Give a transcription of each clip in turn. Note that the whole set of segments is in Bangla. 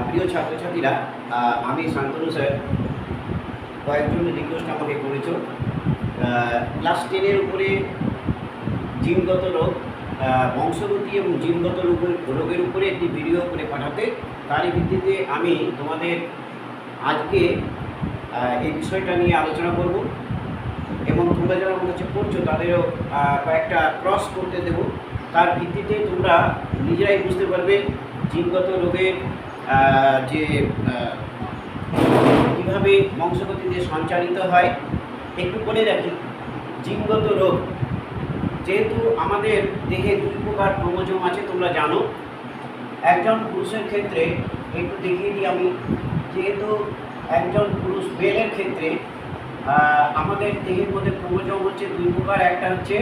প্রিয় ছাত্রছাত্রীরা, আমি শান্তনু স্যার কয়েকজন রিকোয়েস্ট আমাকে করেছ ক্লাস 10-এর উপরে জিনগত রোগ, বংশগতি এবং জিনগত রোগের উপরে একটি ভিডিও করে পাঠাতে। তারই ভিত্তিতে আমি তোমাদের আজকে এই বিষয়টা নিয়ে আলোচনা করব এবং তোমরা যারা আমার কাছে পড়ছো তাদেরও কয়েকটা ক্রস করতে দেব। তার ভিত্তিতে তোমরা নিজেরাই বুঝতে পারবে জিনগত রোগের যে কীভাবে বংশগতিতে সঞ্চারিত হয়। একটু বলে রাখি, জিনগত রোগ যেহেতু আমাদের দেহে দুই প্রকার ক্রোমোজোম আছে তোমরা জানো। একজন পুরুষের ক্ষেত্রে একটু দেখিয়ে দিই আমি, যেহেতু একজন পুরুষ মেলের ক্ষেত্রে আমাদের দেহের মধ্যে ক্রোমোজোম হচ্ছে দুই প্রকার, একটা হচ্ছে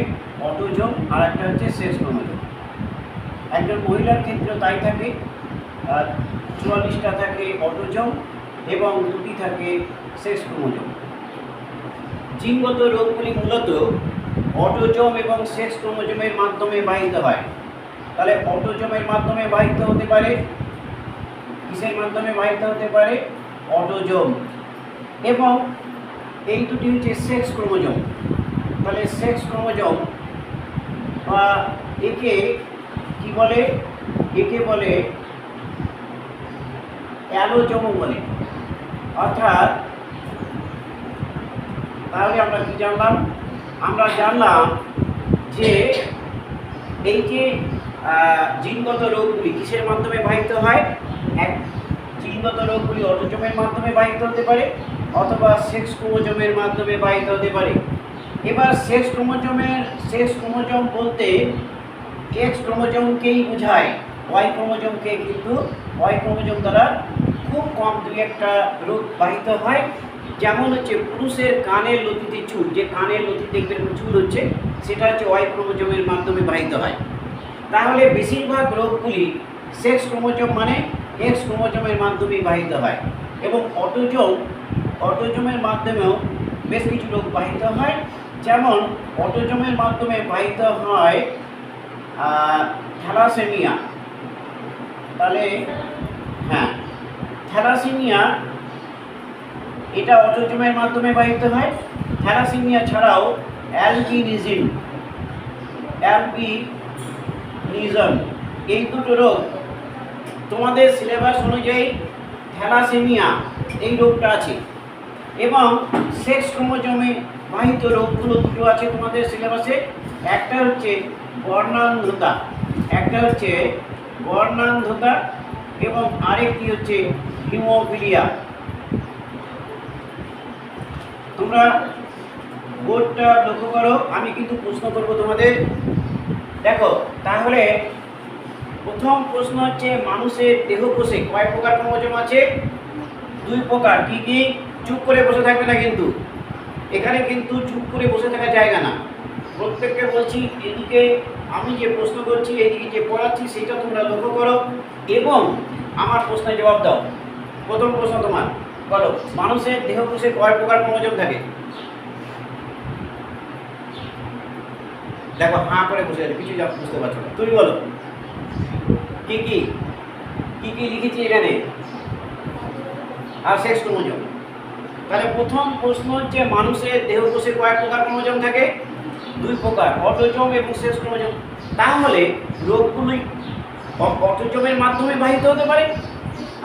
অটোজোম আর একটা হচ্ছে সেক্স ক্রোমোজোম। একজন মহিলার ক্ষেত্রেও তাই থাকে, 44টা থাকে অটোজোম এবং 2টি থাকে সেক্স ক্রোমোজোম। জিনগত রোগগুলি মূলত অটোজোম এবং সেক্স ক্রোমোজোমের মাধ্যমে বাহিত হয়। তাহলে অটোজোমের মাধ্যমে বাহিত হতে পারে, কিসের মাধ্যমে বাহিত হতে পারে? অটোজোম। এবং এই দুটি হচ্ছে সেক্স ক্রোমোজোম। তাহলে সেক্স ক্রোমোজোম একে কি বলে? একে বলে অ্যালোজোম বলে। অর্থাৎ তাহলে আমরা কি জানলাম? আমরা জানলাম যে এই যে জিনগত রোগগুলি কিসের মাধ্যমে বাহিত হয়? জিনগত রোগগুলি অটোজোমের মাধ্যমে বাহিত হতে পারে অথবা সেক্স ক্রোমোজোমের মাধ্যমে বাহিত হতে পারে। এবার সেক্স ক্রোমোজোম বলতে এক্স ক্রোমোজোমকেই বোঝায়, ওয়াই ক্রোমোজোমকে কিন্তু ওয়াই ক্রোমোজোম দ্বারা খুব কম দুই একটা রোগ বাহিত হয়। যেমন হচ্ছে পুরুষের কানের লতিতে চুল, যে কানের লতি দেখবেন চুল হচ্ছে, সেটা হচ্ছে ওয়াই ক্রোমোজোমের মাধ্যমে বাহিত হয়। তাহলে বেশিরভাগ রোগগুলি সেক্স ক্রোমোজোম মানে এক্স ক্রোমোজোমের মাধ্যমেই বাহিত হয়। এবং অটোজোমের মাধ্যমেও বেশ কিছু রোগ বাহিত হয়। যেমন অটোজোমের মাধ্যমে বাহিত হয় থ্যালাসেমিয়া। তাহলে হ্যাঁ, থ্যালাসেমিয়া এটা অটোজোমের মাধ্যমে বাহিত হয়। থ্যালাসেমিয়া ছাড়াও অ্যালবিনিজম, এই দুটো রোগ তোমাদের সিলেবাস অনুযায়ী থ্যালাসেমিয়া এই রোগটা আছে। এবং সেক্স ক্রোমোজোমে বাহিত রোগগুলো দুটো আছে তোমাদের সিলেবাসে। একটা হচ্ছে বর্ণান্ধতা এবং আরেকটি হচ্ছে হিমোফিলিয়া। তোমরা বোর্ডটা লক্ষ্য করো, আমি কিন্তু প্রশ্ন করব তোমাদের। দেখো, তাহলে প্রথম প্রশ্ন হচ্ছে মানুষের দেহকোষে কয় প্রকার ক্রোমোজোম আছে? 2 প্রকার। কি কি? চুপ করে বসে থাকবে না কিন্তু, এখানে কিন্তু চুপ করে বসে থাকার জায়গা না। প্রত্যেককে বলছি, এদিকে আমি যে প্রশ্ন করছি, এদিকে যে পড়াচ্ছি সেটা তোমরা লক্ষ্য করো এবং আমার প্রশ্নের জবাব দাও। প্রথম প্রশ্ন তোমার, বলো মানুষের দেহকোষে কয় প্রকার ক্রোমোজোম থাকে? দেখো হাঁ করে বসে আছে, কিছু বুঝতে পারছো না। তুমি বলো কি কি লিখেছি এখানে? আর সেক্স ক্রোমোজোম। তাহলে প্রথম প্রশ্ন হচ্ছে মানুষের দেহকোষে কয় প্রকার ক্রোমোজোম থাকে? 2 প্রকার, অটোজোম এবং সেক্স ক্রোমোজোম। তাহলে রোগগুলি অটোজোমের মাধ্যমে বাহিত হতে পারে,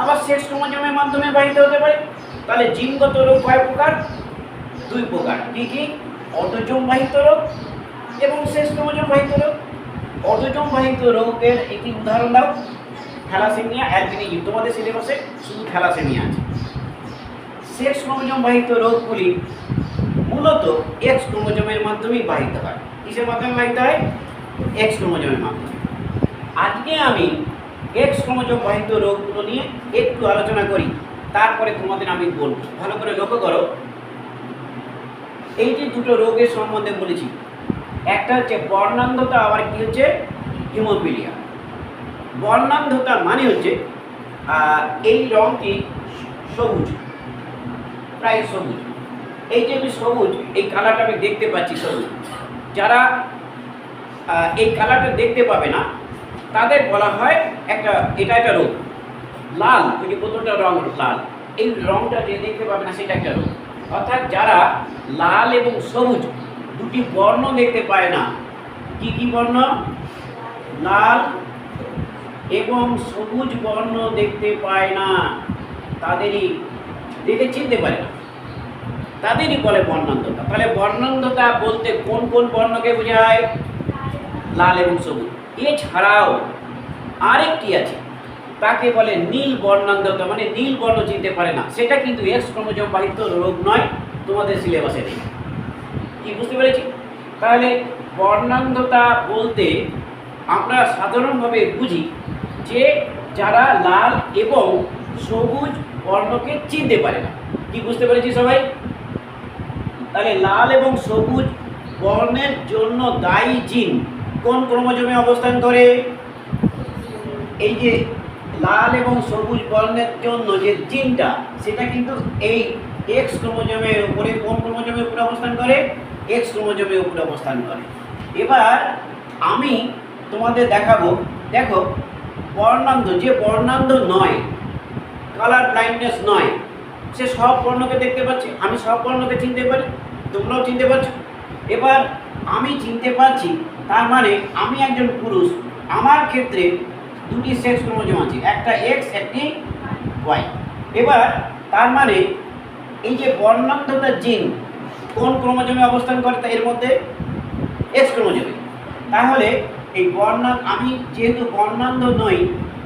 আবার সেক্স ক্রোমোজোমের মাধ্যমে বাহিত হতে পারে। তাহলে জিনগত রোগ কয় প্রকার? 2 প্রকার। কি কি? অটোজোম বাহিত রোগ এবং সেক্স ক্রোমোজোম বাহিত রোগ। অটোজোম বাহিত রোগের একটি উদাহরণ দাও। থ্যালাসেমিয়া, অ্যালবিনিজম, তোমাদের সিলেবাসে শুধু থ্যালাসেমিয়া আছে। সেক্স ক্রোমোজোম বাহিত রোগগুলি মূলত এক্স ক্রোমোজোমের মাধ্যমেই বাহিত হয়। কিসের মাধ্যমে বাহিত হয়? এক্স ক্রোমোজোমের মাধ্যমে। আজকে আমি এক্স ক্রোমোজোম বাহিত রোগগুলো নিয়ে একটু আলোচনা করি, তারপরে তোমাদের আমি বলবো। ভালো করে লক্ষ্য করো, এই যে দুটো রোগের সম্বন্ধে বলেছি, একটা হচ্ছে বর্ণান্ধতা, আবার কি হচ্ছে হিমোফিলিয়া। বর্ণান্ধতা মানে হচ্ছে এই রঙটি সবুজ, প্রায় সবুজ। এই যে আমি সবুজ, এই কালারটা আমি দেখতে পাচ্ছি সবুজ। যারা এই কালারটা দেখতে পাবে না তাদের বলা হয় এটা রোগ। লাল, ওই যে কতটা রং লাল, এই রংটা যে দেখতে পাবে না সেটা একটা রং। অর্থাৎ যারা লাল এবং সবুজ দুটি বর্ণ দেখতে পায় না, কি কি বর্ণ? লাল এবং সবুজ বর্ণ দেখতে পায় না, তাদেরই দেখে চিনতে পারে না, তাদেরই বলে বর্ণান্ধতা। তাহলে বর্ণান্ধতা বলতে কোন কোন বর্ণকে বোঝায়? লাল এবং সবুজ। এছাড়াও আরেকটি আছে, তাকে বলে নীল বর্ণান্ধতা, মানে নীল বর্ণ চিনতে পারে না। সেটা কিন্তু এক্স ক্রোমোজোম বাহিত রোগ নয়, তোমাদের সিলেবাসে নেই। কি বুঝতে পেরেছি? তাহলে বর্ণান্ধতা বলতে আমরা সাধারণভাবে বুঝি যে যারা লাল এবং সবুজ বর্ণকে চিনতে পারে না। কি বুঝতে পেরেছি সবাই? তাহলে লাল এবং সবুজ বর্ণের জন্য দায়ী জিন কোন ক্রোমোজোমে অবস্থান করে? এই যে লাল এবং সবুজ বর্ণের জন্য যে জিনটা, সেটা কিন্তু এই এক্স ক্রোমোজোমের উপরে, কোন ক্রোমোজোমের উপরে অবস্থান করে? এক্স ক্রোমোজোমের উপরে অবস্থান করে। এবার আমি তোমাদের দেখাবো, দেখো বর্ণান্ধ, যে বর্ণান্ধ নয়, কালার ব্লাইন্ডনেস নয়, সে সব বর্ণকে দেখতে পাচ্ছে, আমি সব বর্ণকে চিনতে পারি, তোমরাও চিনতে পারছো। এবার আমি চিনতে পারছি, তার মানে আমি একজন পুরুষ, আমার ক্ষেত্রে দুটি সেক্স ক্রোমোজোম আছে, একটা এক্স একটি ওয়াই। এবার তার মানে এই যে বর্ণান্ধতার জিন কোন ক্রোমোজোমে অবস্থান করে? তা এর মধ্যে এক্স ক্রোমোজোমে। তাহলে এই আমি যেহেতু বর্ণান্ধ নই,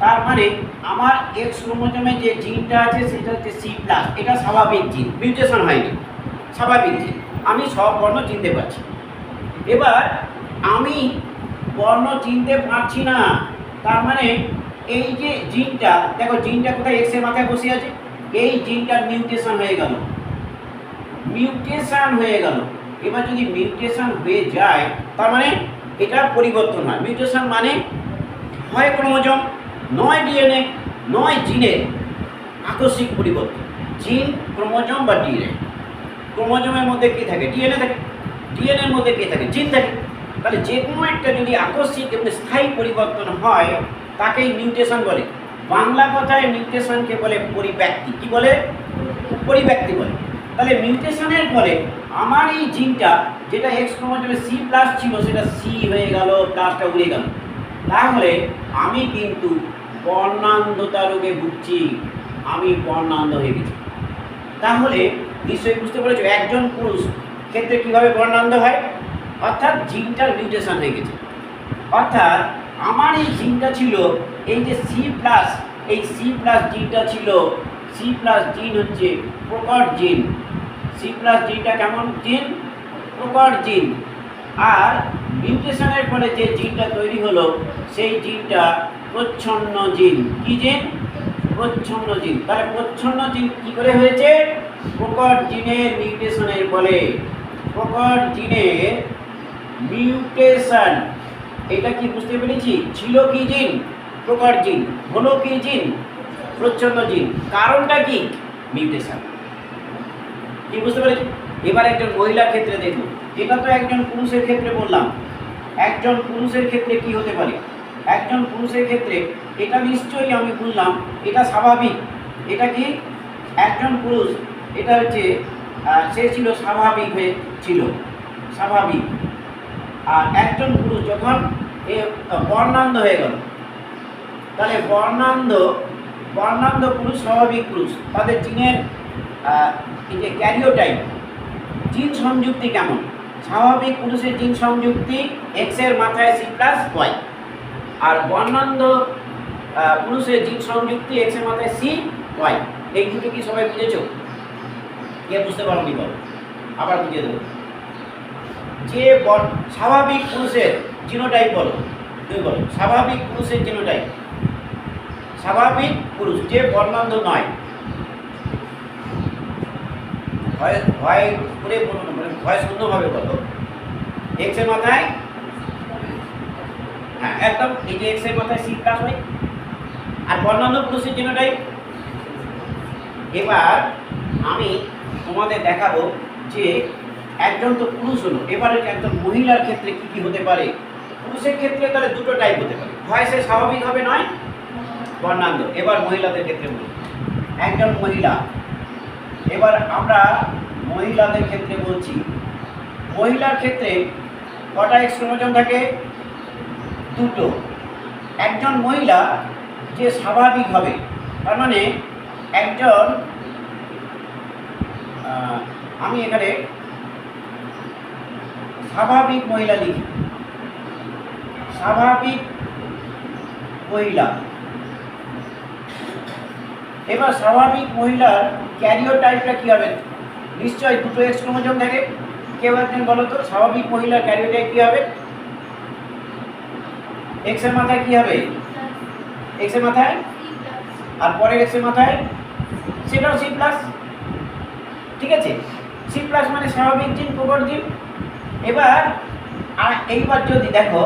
তার মানে আমার এক্স ক্রোমোজোমে যে জিনটা আছে সেটা হচ্ছে সি প্লাস। এটা স্বাভাবিক জিন, মিউটেশন হয়নি, স্বাভাবিক জিন। আমি সব বর্ণ চিনতে পারছি। এবার আমি বর্ণ চিনতে পারছি না, তার মানে এই যে জিনটা, দেখো জিনটা কোথায়? এক্স এর মাথায় বসে আছে, এই জিনটার মিউটেশন হয়ে গেল, মিউটেশন হয়ে গেল। এবার যদি মিউটেশন হয়ে যায়, তার মানে এটা পরিবর্তন হয়। মিউটেশন মানে হয় ক্রোমোজোম, নয় ডিএনএ, নয় জিনের আকস্মিক পরিবর্তন। জিন, ক্রোমোজোম বা ডিএনএ। ক্রোমোজোমের মধ্যে কী থাকে? ডিএনএ থাকে। ডিএনএর মধ্যে কী থাকে? জিন থাকে। তাহলে যে কোনো একটা যদি আকস্মিক এবং স্থায়ী পরিবর্তন হয়, তাকেই মিউটেশন বলে। বাংলা কথায় মিউটেশনকে বলে পরিব্যক্তি। কি বলে? পরিব্যক্তি বলে। তাহলে মিউটেশনের ফলে আমার এই জিনটা, যেটা এক্স ক্রোমোজোমে সি প্লাস ছিল, সেটা সি হয়ে গেল, প্লাসটা উড়ে গেল। তাহলে আমি কিন্তু বর্ণান্ধতা রোগে ভুগছি, আমি বর্ণান্ধ হয়ে গেছি। তাহলে নিশ্চয়ই বুঝতে পেরেছো একজন পুরুষ ক্ষেত্রে কীভাবে বর্ণান্ধ হয়? অর্থাৎ জিনটার মিউটেশন হয়ে গেছে। অর্থাৎ আমার এই জিনটা ছিল এই যে সি প্লাস, এই সি প্লাস জিনটা ছিল, সি প্লাস জিন হচ্ছে প্রকট জিন। সি প্লাস জিনটা কেমন জিন? প্রকট জিন। আর মিউটেশনের ফলে যে জিনটা তৈরি হলো, সেই জিনটা প্রচ্ছন্ন জিন। কি জিন? প্রচ্ছন্ন জিন। তাহলে প্রচ্ছন্ন জিন কি করে হয়েছে? প্রকট জিনের মিউটেশনের ফলে। প্রকট জিনের মিউটেশন, এটা কি বুঝতে পেরেছি? ছিল কি জিন? প্রকট জিন। হলো কি জিন? প্রচ্ছন্ন জিন। কারণটা কি? মিউটেশন। কি বুঝতে পেরেছি? এবার একজন মহিলার ক্ষেত্রে দেখব। এটা তো একজন পুরুষের ক্ষেত্রে বললাম। একজন পুরুষের ক্ষেত্রে কি হতে পারে? একজন পুরুষের ক্ষেত্রে এটা নিশ্চয়ই আমি বললাম, এটা স্বাভাবিক। এটা কি? একজন পুরুষ, এটা হচ্ছে সে ছিল স্বাভাবিক হয়ে ছিল, স্বাভাবিক। আর একজন পুরুষ যখন বর্ণান্ধ হয়ে গেল, তাহলে বর্ণান্ধ পুরুষ, স্বাভাবিক পুরুষ, তাদের জিনের এই যে ক্যারিওটাইপ, জিন সংযুক্তি কেমন? স্বাভাবিক পুরুষের জিন সংযুক্তি এক্স এর মাথায় সি প্লাস ওয়াই, আর বর্ণান্ধ পুরুষের জিন সংযুক্তি এক্স এর মাথায় সি ওয়াই। এই দুটো কি সবাই বুঝেছো? কে বুঝতে পারোনি বলো, আবার বুঝিয়ে দেবো। যে স্বাভাবিক পুরুষের জিনোটাইপ বলো, তুমি বলো স্বাভাবিক পুরুষের জিনোটাইপ। স্বাভাবিক পুরুষ যে বর্ণান্ধ নয়, ভয় করে বলো না, মানে ভয় শূন্যভাবে বলো। এক্স এর মাথায়, হ্যাঁ একদম, এই যে এক্স এর মাথায় সি প্লাস হয়, আর বর্ণান্ধ পুরুষের জিনোটাইপ। এবার আমি তোমাদের দেখাবো যে একজন তো পুরুষ হলো, এবারে একজন মহিলার ক্ষেত্রে কি কি হতে পারে। পুরুষের ক্ষেত্রে তাহলে দুটো টাইপ হতে পারে, হয় সে স্বাভাবিক হবে, নয় বর্ণান্ধ। এবার মহিলাদের ক্ষেত্রে বলি, একজন মহিলা, এবার আমরা মহিলাদের ক্ষেত্রে বলছি, মহিলার ক্ষেত্রে কটা এক্স ক্রোমোজোম থাকে? দুটো। একজন মহিলা যে স্বাভাবিক হবে, তার মানে একজন, আমি এখানে স্বাভাবিক মহিলা লিখি, স্বাভাবিক মহিলা। এবার স্বাভাবিক মহিলার ক্যারিওটাইপটা কী হবে? নিশ্চয়ই দুটো এক্স ক্রোমোজোম থাকে। কেউ একজন বলো তো, স্বাভাবিক মহিলার ক্যারিওটাইপ কী হবে? এক্সের মাথায় কী হবে? এক্সের মাথায়, আর পরের এক্সের মাথায় সেটাও সি প্লাস। ঠিক আছে, সি প্লাস মানে স্বাভাবিক জিন, প্রকট জিন। এবার এইবার যদি দেখো,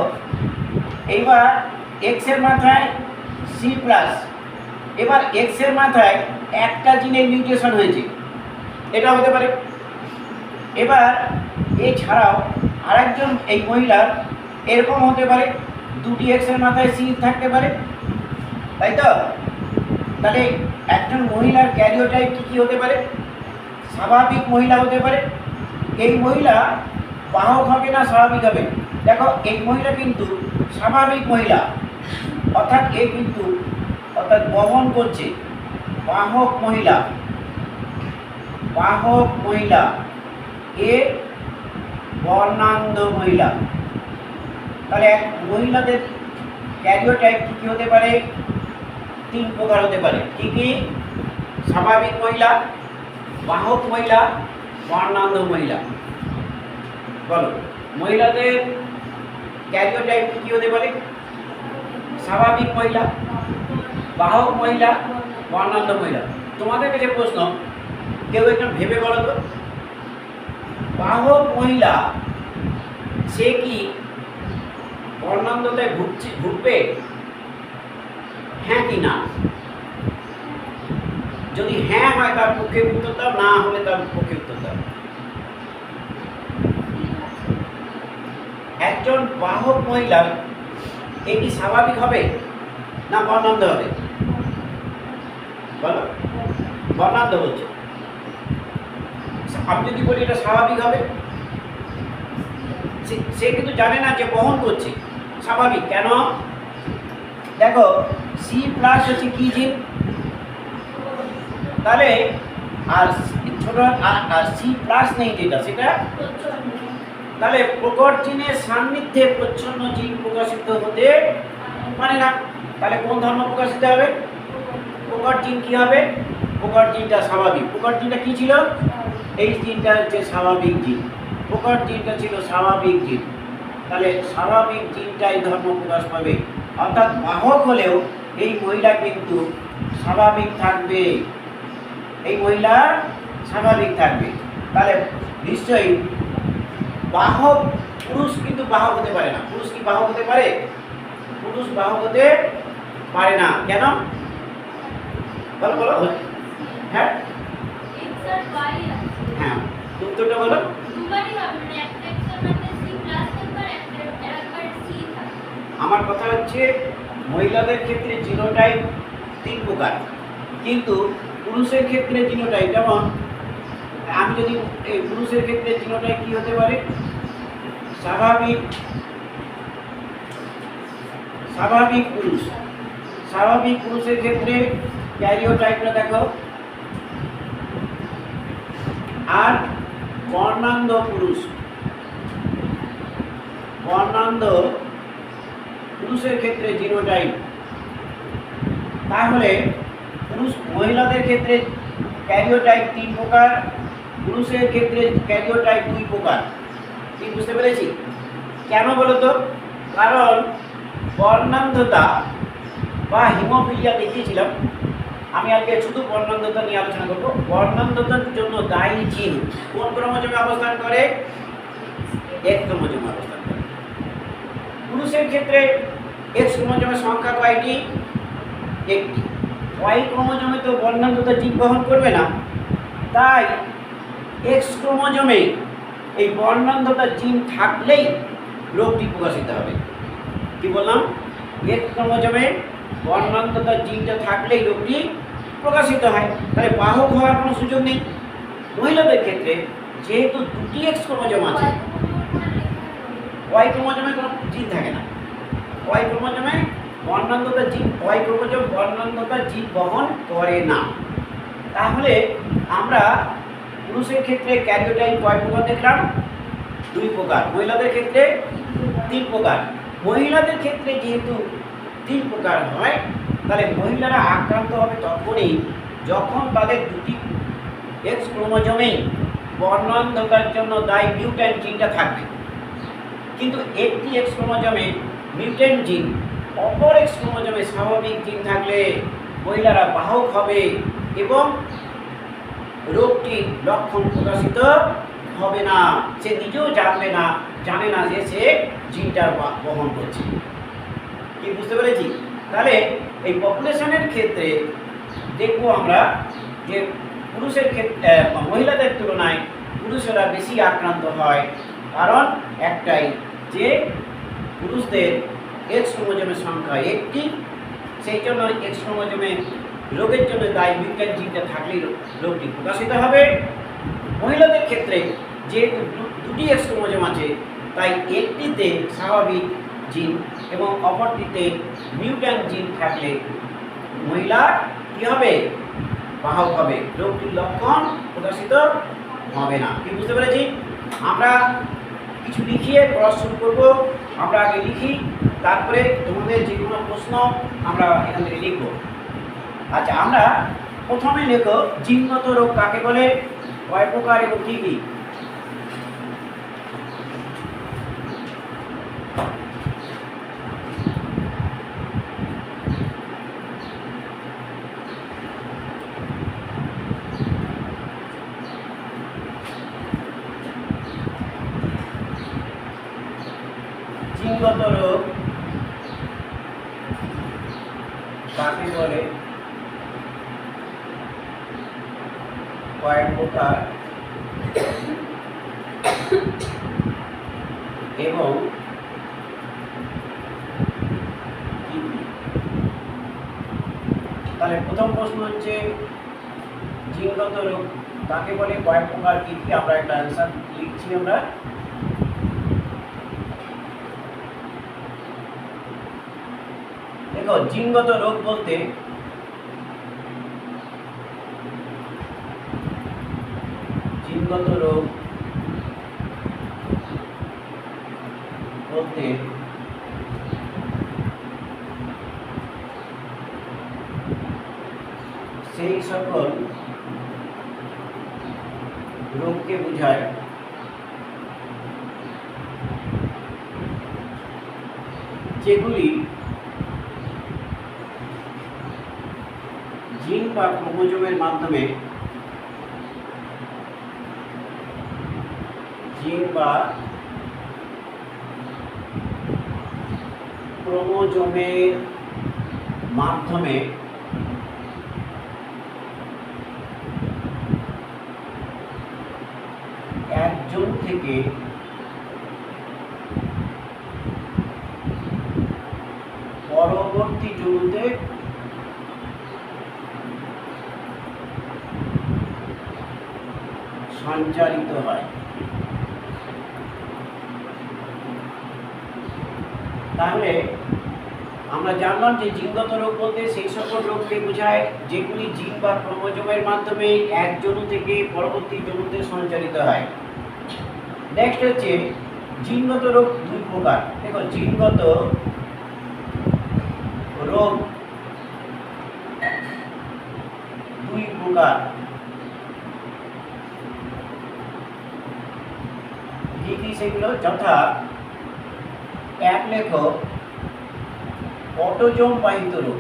এইবার এক্সের মাথায় সি প্লাস, এবার এক্সের মাথায় একটা জিনের মিউটেশন হয়েছে, এটা হতে পারে। এবার এছাড়াও আরেকজন এই মহিলার এরকম হতে পারে, দুটি এক্সের মাথায় সি থাকতে পারে, তাই তো? তাহলে একজন মহিলার ক্যারিওটাইপ কী কী হতে পারে? স্বাভাবিক মহিলা হতে পারে। এই মহিলা বাহক হবে না স্বাভাবিক হবে? দেখো, এই মহিলা কিন্তু স্বাভাবিক মহিলা, অর্থাৎ এ কিন্তু বহন করছে, বাহক মহিলা, বাহক মহিলা। এ বর্ণান্ধ মহিলা। তাহলে এক মহিলাদের ক্যারিওটাইপ কী কী হতে পারে? তিন প্রকার হতে পারে। কী কী? স্বাভাবিক মহিলা, বাহক মহিলা, বর্ণান্ধ মহিলা। বলো, মহিলাদের ক্যারিওটাইপ কী কী হতে পারে? স্বাভাবিক মহিলা, বাহক মহিলা, বর্ণান্ধ মহিলা। তোমাদের কাছে প্রশ্ন, কেউ একজন ভেবে বলো তো, বাহক মহিলা সে কি বর্ণান্ধতায় ভুগবে? হ্যাঁ কি না? যদি হ্যাঁ হয় তার পক্ষে উত্তর দাও, না হলে তার পক্ষে উত্তর দাও। একজন বাহক মহিলা এ কি স্বাভাবিক হবে না বর্ণান্ধ হবে? বলো, বর্ণান্ধ বলছে। আমি যদি বলি এটা স্বাভাবিক হবে, সে কিন্তু জানে না যে বহন করছে। স্বাভাবিক কেন? দেখো, সি প্লাস হচ্ছে কি জিন, তাহলে আর ছোট আর সি প্লাস নেই যেটা, সেটা তাহলে প্রকট জিনের সান্নিধ্যে প্রচ্ছন্ন জিন প্রকাশিত হতে পারে না। তাহলে কোন ধর্ম প্রকাশিত হবে? প্রকট জিন কি হবে? প্রকট জিনটা স্বাভাবিক। প্রকট জিনটা কি ছিল? এই জিনটা হচ্ছে স্বাভাবিক জিন, প্রকট জিনটা ছিল স্বাভাবিক জিন। তাহলে স্বাভাবিক জিনটাই ধর্ম প্রকাশ পাবে, অর্থাৎ বাহক হলেও এই মহিলা কিন্তু স্বাভাবিক থাকবে, এই মহিলা স্বাভাবিক থাকবে। তাহলে নিশ্চয়ই বাহক, পুরুষ কিন্তু বাহক হতে পারে না। পুরুষ কি বাহক হতে পারে? পুরুষ বাহক হতে পারে না। কেন? বলো বলো। হ্যাঁ হ্যাঁ, উত্তরটা বলো। আমার কথা হচ্ছে মহিলাদের ক্ষেত্রে জিনোটাইপ তিন প্রকার, কিন্তু পুরুষের ক্ষেত্রে জিনোটাইপ, যেমন আমি যদি পুরুষের ক্ষেত্রে জিনোটাইপ কি হতে পারে? স্বাভাবিক, স্বাভাবিক পুরুষ। স্বাভাবিক পুরুষের ক্ষেত্রে ক্যারিওটাইপটা দেখো। আর বর্ণান্ধ পুরুষ, বর্ণান্ধ পুরুষের ক্ষেত্রে জিনোটাইপ। তাহলে পুরুষ, মহিলাদের ক্ষেত্রে ক্যারিওটাইপ তিন প্রকার, পুরুষের ক্ষেত্রে ক্যারিওটাইপ দুই প্রকার। কি বুঝতে পেরেছি? কেন বলো তো? কারণ বর্ণান্ধতা বা হিমোফিলিয়া দেখিয়েছিলাম, আমি আজকে শুধু বর্ণান্ধতা নিয়ে আলোচনা করব। বর্ণান্ধতার জন্য দায়ী জিন কোন ক্রোমোজোমে অবস্থান করে? এক্স ক্রোমোজোমে অবস্থান করে। পুরুষের ক্ষেত্রে এক্স ক্রোমোজোমের সংখ্যা কয়টি? একটি। ওয়াই ক্রোমোজোমে তো বর্ণান্ধতা জিন বহন করবে না, তাই এক্স ক্রোমোজোমে এই বর্ণান্ধতা জিন থাকলেই রোগটি প্রকাশিত হবে। কি বললাম? এক্স ক্রোমোজোমে বর্ণান্ধতা জিনটা থাকলেই রোগটি প্রকাশিত হয়। তাহলে বাহক হওয়ার কোনো সুযোগ নেই। মহিলাদের ক্ষেত্রে যেহেতু দুটি এক্স ক্রোমোজোম আছে, ওয়াই ক্রোমোজোমে কোনো জিন থাকে না। ওয়াই ক্রোমোজোমে বর্ণান্ধতা জিন, ওয়াই ক্রোমোজোম বর্ণান্ধতা জিন বহন করে না। তাহলে আমরা পুরুষের ক্ষেত্রে ক্যারিওটাইপ কয় প্রকার দেখলাম? 2 প্রকার। মহিলাদের ক্ষেত্রে 3 প্রকার। মহিলাদের ক্ষেত্রে যেহেতু 3 প্রকার হয়, তাহলে মহিলারা আক্রান্ত হবে তখনই যখন তাদের দুটি এক্স ক্রোমোজোমেই বর্ণান্ধতার জন্য দায়ী মিউট্যান্ট জিনটা থাকবে। কিন্তু একটি এক্স ক্রোমোজোমে মিউট্যান্ট জিন, অপর এক্স ক্রোমোজোমে স্বাভাবিক জিন থাকলে মহিলারা বাহক হবে এবং রোগটির লক্ষণ প্রকাশিত হবে না। সে নিজেও জানে না যে সে জিনটার বহন করছে। কি বুঝতে পেরেছি? তাহলে এই পপুলেশনের ক্ষেত্রে দেখব আমরা যে পুরুষের ক্ষেত্রে মহিলাদের তুলনায় পুরুষেরা বেশি আক্রান্ত হয়। কারণ একটাই, যে পুরুষদের এক্স ক্রোমোজোমের সংখ্যা একটি, সেই জন্য এক্স ক্রোমোজোমে রোগের জন্য দায়ী মিউট্যান্ট জিনটা থাকলেই রোগটি প্রকাশিত হবে। মহিলাদের ক্ষেত্রে যেহেতু দুটি এক্স ক্রোমোজোম আছে, তাই একটিতে স্বাভাবিক জিন এবং অপরটিতে মিউট্যান্ট জিন থাকলে মহিলা কী হবে? বাহক হবে, রোগটির লক্ষণ প্রকাশিত হবে না। কি বুঝতে পেরেছি? আমরা কিছু লিখিয়ে পড়া শুরু করবো। আমরা আগে লিখি, তারপরে তোমাদের যে কোনো প্রশ্ন আমরা এখান থেকে লিখব। আচ্ছা, আমরা প্রথমে লেখো জিনগত রোগ কাকে বলে, কয় প্রকার এবং কী কী? জিনগত রোগ কাকে বলে, কয় প্রকার এবং কি কি? তাহলে প্রথম প্রশ্ন হচ্ছে জিনগত রোগ কাকে বলে, কয় প্রকার, কি কি? আমরা একটা অ্যান্সার লিখছি। আমরা দেখো, জিনগত রোগ বলতে সেই সকল রোগকে বোঝায় যেগুলি জিন বা ক্রোমোজোমের মাধ্যমে একজন থেকে পরবর্তী জনুতে সঞ্চারিত হয়। তাহলে আমরা জানলাম যে জিনগত রোগ বলতে সেই সকল রোগকে বোঝায় যেগুলি জিন বা ক্রোমোজোমের মাধ্যমে এক জনু থেকে পরবর্তী জনুতে সঞ্চারিত হয়। নেক্সট হচ্ছে জিনগত রোগ 2 প্রকার। দেখো, জিনগত রোগ 2 প্রকার। কি কি সেগুলো? যথা, এক লেখো অটোজোম বাহিত রোগ।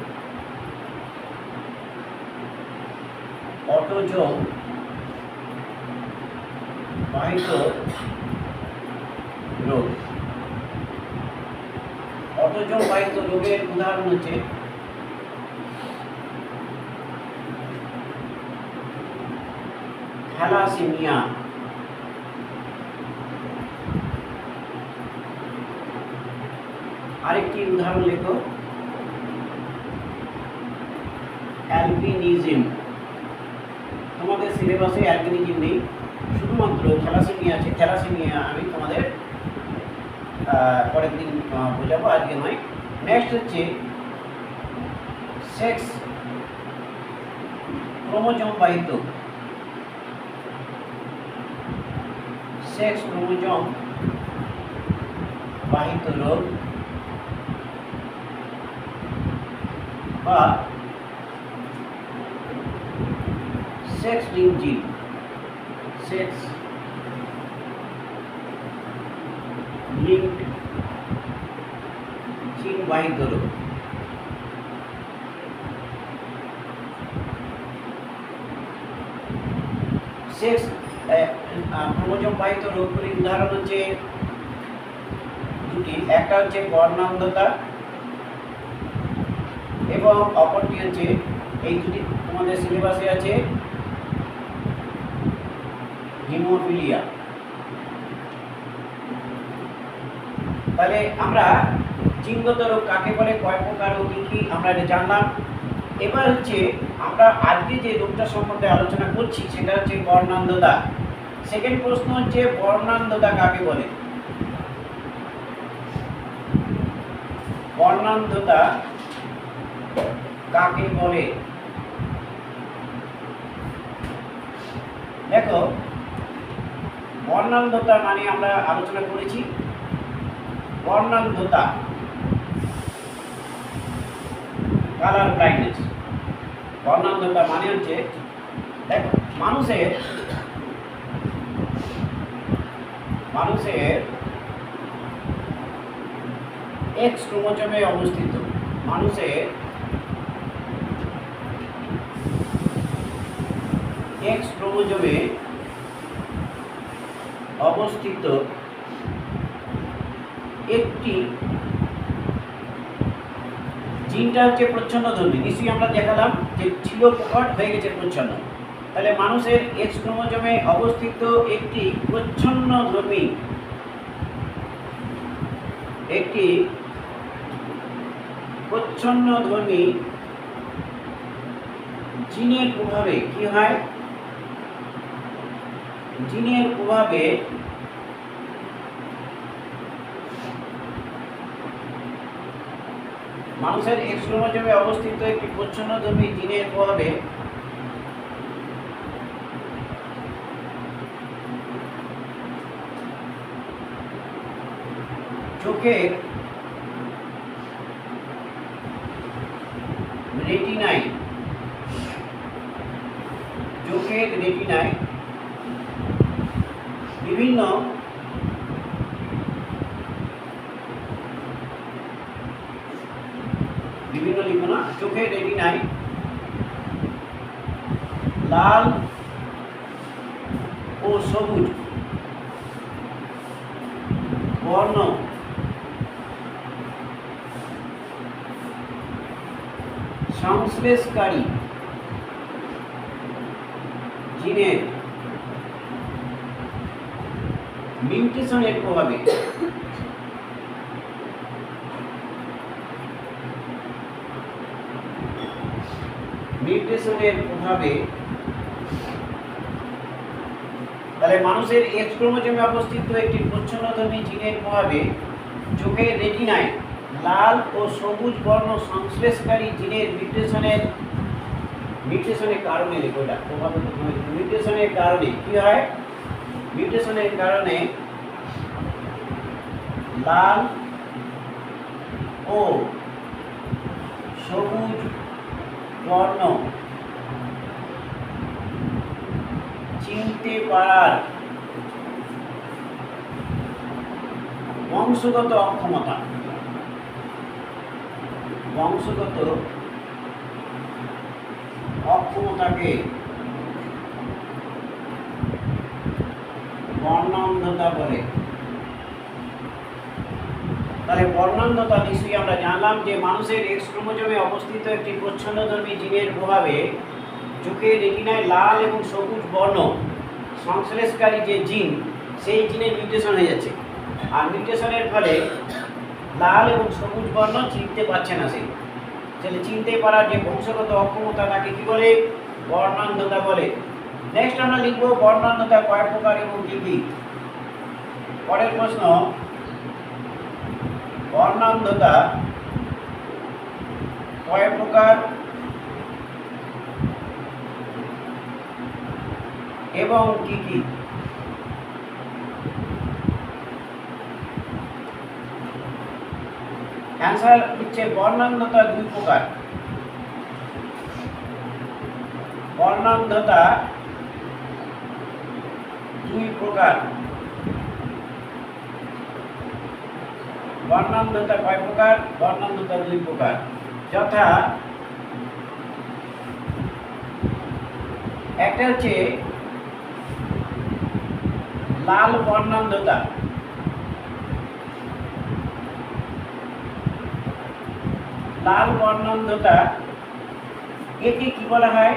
অটোজোম বাহিত রোগ। অটোজোম বাহিত রোগের উদাহরণ হচ্ছে থ্যালাসেমিয়া, আরেকটি উদাহরণ লেখো অ্যালবিনিজম। তোমাদের সিলেবাসে অ্যালবিনিজম নেই, শুধুমাত্র থ্যালাসেমিয়া আছে। থ্যালাসেমিয়া আমি তোমাদের পরের দিন বোঝাবো, আজকে নয়। নেক্সট হচ্ছে সেক্স ক্রোমোজোম বাহিত, সেক্স ক্রোমোজোম বাহিত রোগ বা সেক্স লিঙ্ক জিন, সেক্স লিঙ্ক জিন বাহিত রোগ। সেক্স ক্রোমোজোম বাহিত রোগগুলির উদাহরণ হচ্ছে দুটি, একটা হচ্ছে বর্ণান্ধতা এবং অপরটি হচ্ছে, এই দুটি তোমাদের সিলেবাসে আছে, হিমোফিলিয়া। তাহলে আমরা জিনগত রোগ কাকে বলে, কয় প্রকার ও কী কী আমরা এটা জানলাম। এবার হচ্ছে আমরা আজকে যে রোগটা সম্বন্ধে আলোচনা করছি সেটা হচ্ছে বর্ণান্ধতা। সেকেন্ড প্রশ্ন হচ্ছে বর্ণান্ধতা কাকে বলে। বর্ণান্ধতা কাকে বলে? দেখো, বর্ণান্ধতা মানে আমরা আলোচনা করেছি, বর্ণান্ধতা কালার ব্লাইন্ডনেস। বর্ণান্ধতা মানে হচ্ছে, দেখো, মানুষের এক্স ক্রোমোজোমে অবস্থিত, মানুষের এক্স ক্রোমোজোমে অবস্থিত একটি জিনটা হচ্ছে প্রচ্ছন্নধর্মী। নিশ্চয়ই আমরা দেখালাম যে ছিল প্রকট, হয়ে গেছে প্রচ্ছন্ন। তাহলে মানুষের এক্স ক্রোমোজোমে অবস্থিত একটি প্রচ্ছন্নধর্মী জিনের প্রভাবে কি হয়? জিনের প্রভাবে মানুষের এক্স ক্রোমোজোমে অবস্থিত একটি প্রচ্ছন্নধর্মী জিনের প্রভাবে চোখের রেটিনায় বিভিন্ন লিখো না, চোখের রেটিনায় লাল ও সবুজ বর্ণ সংশ্লেষকারী জিনের মিউটেশনের প্রভাবে তাহলে মানুষের এক্স ক্রোমোজোমে অবস্থিত একটি প্রচ্ছন্নধর্মী জিনের প্রভাবে চোখের রেটিনায় লাল ও সবুজ বর্ণ সংশ্লেষকারী জিনের মিউটেশনের কারণে, লেখোটা প্রভাবে মিউটেশনের কারণে কি হয়? মিউটেশনের কারণে লাল ও সবুজ বর্ণ চিনতে পারার বংশগত অক্ষমতাকে বর্ণান্ধতা বলে। তাহলে বর্ণান্ধতা নিশ্চয়ই আমরা জানলাম যে মানুষের এক্স ক্রোমোজোমে অবস্থিত একটি প্রচ্ছন্নধর্মী জিনের প্রভাবে চোখের রেটিনায় লাল এবং সবুজ বর্ণ সংশ্লেষকারী যে জিন, সেই জিনের মিউটেশন হয়ে যাচ্ছে। আর মিউটেশনের ফলে লাল এবং সবুজ বর্ণ চিনতে পারছে না সে। তাহলে চিনতে পারার যে বংশগত অক্ষমতা তাকে কি বলে? বর্ণান্ধতা বলে। নেক্সট আমরা লিখব বর্ণান্ধতা কয় প্রকার এবং কি কি। পরের প্রশ্ন, বর্ণান্ধতা কয় প্রকার এবং কি কি? অ্যান্সার হচ্ছে বর্ণান্ধতা দুই প্রকার। বর্ণান্ধতা দুই প্রকার। বর্ণান্ধতা কয় প্রকার? বর্ণান্ধতা দুই প্রকার, যথা একটা হচ্ছে লাল বর্ণান্ধতা। লাল বর্ণান্ধতা একে কি বলা হয়?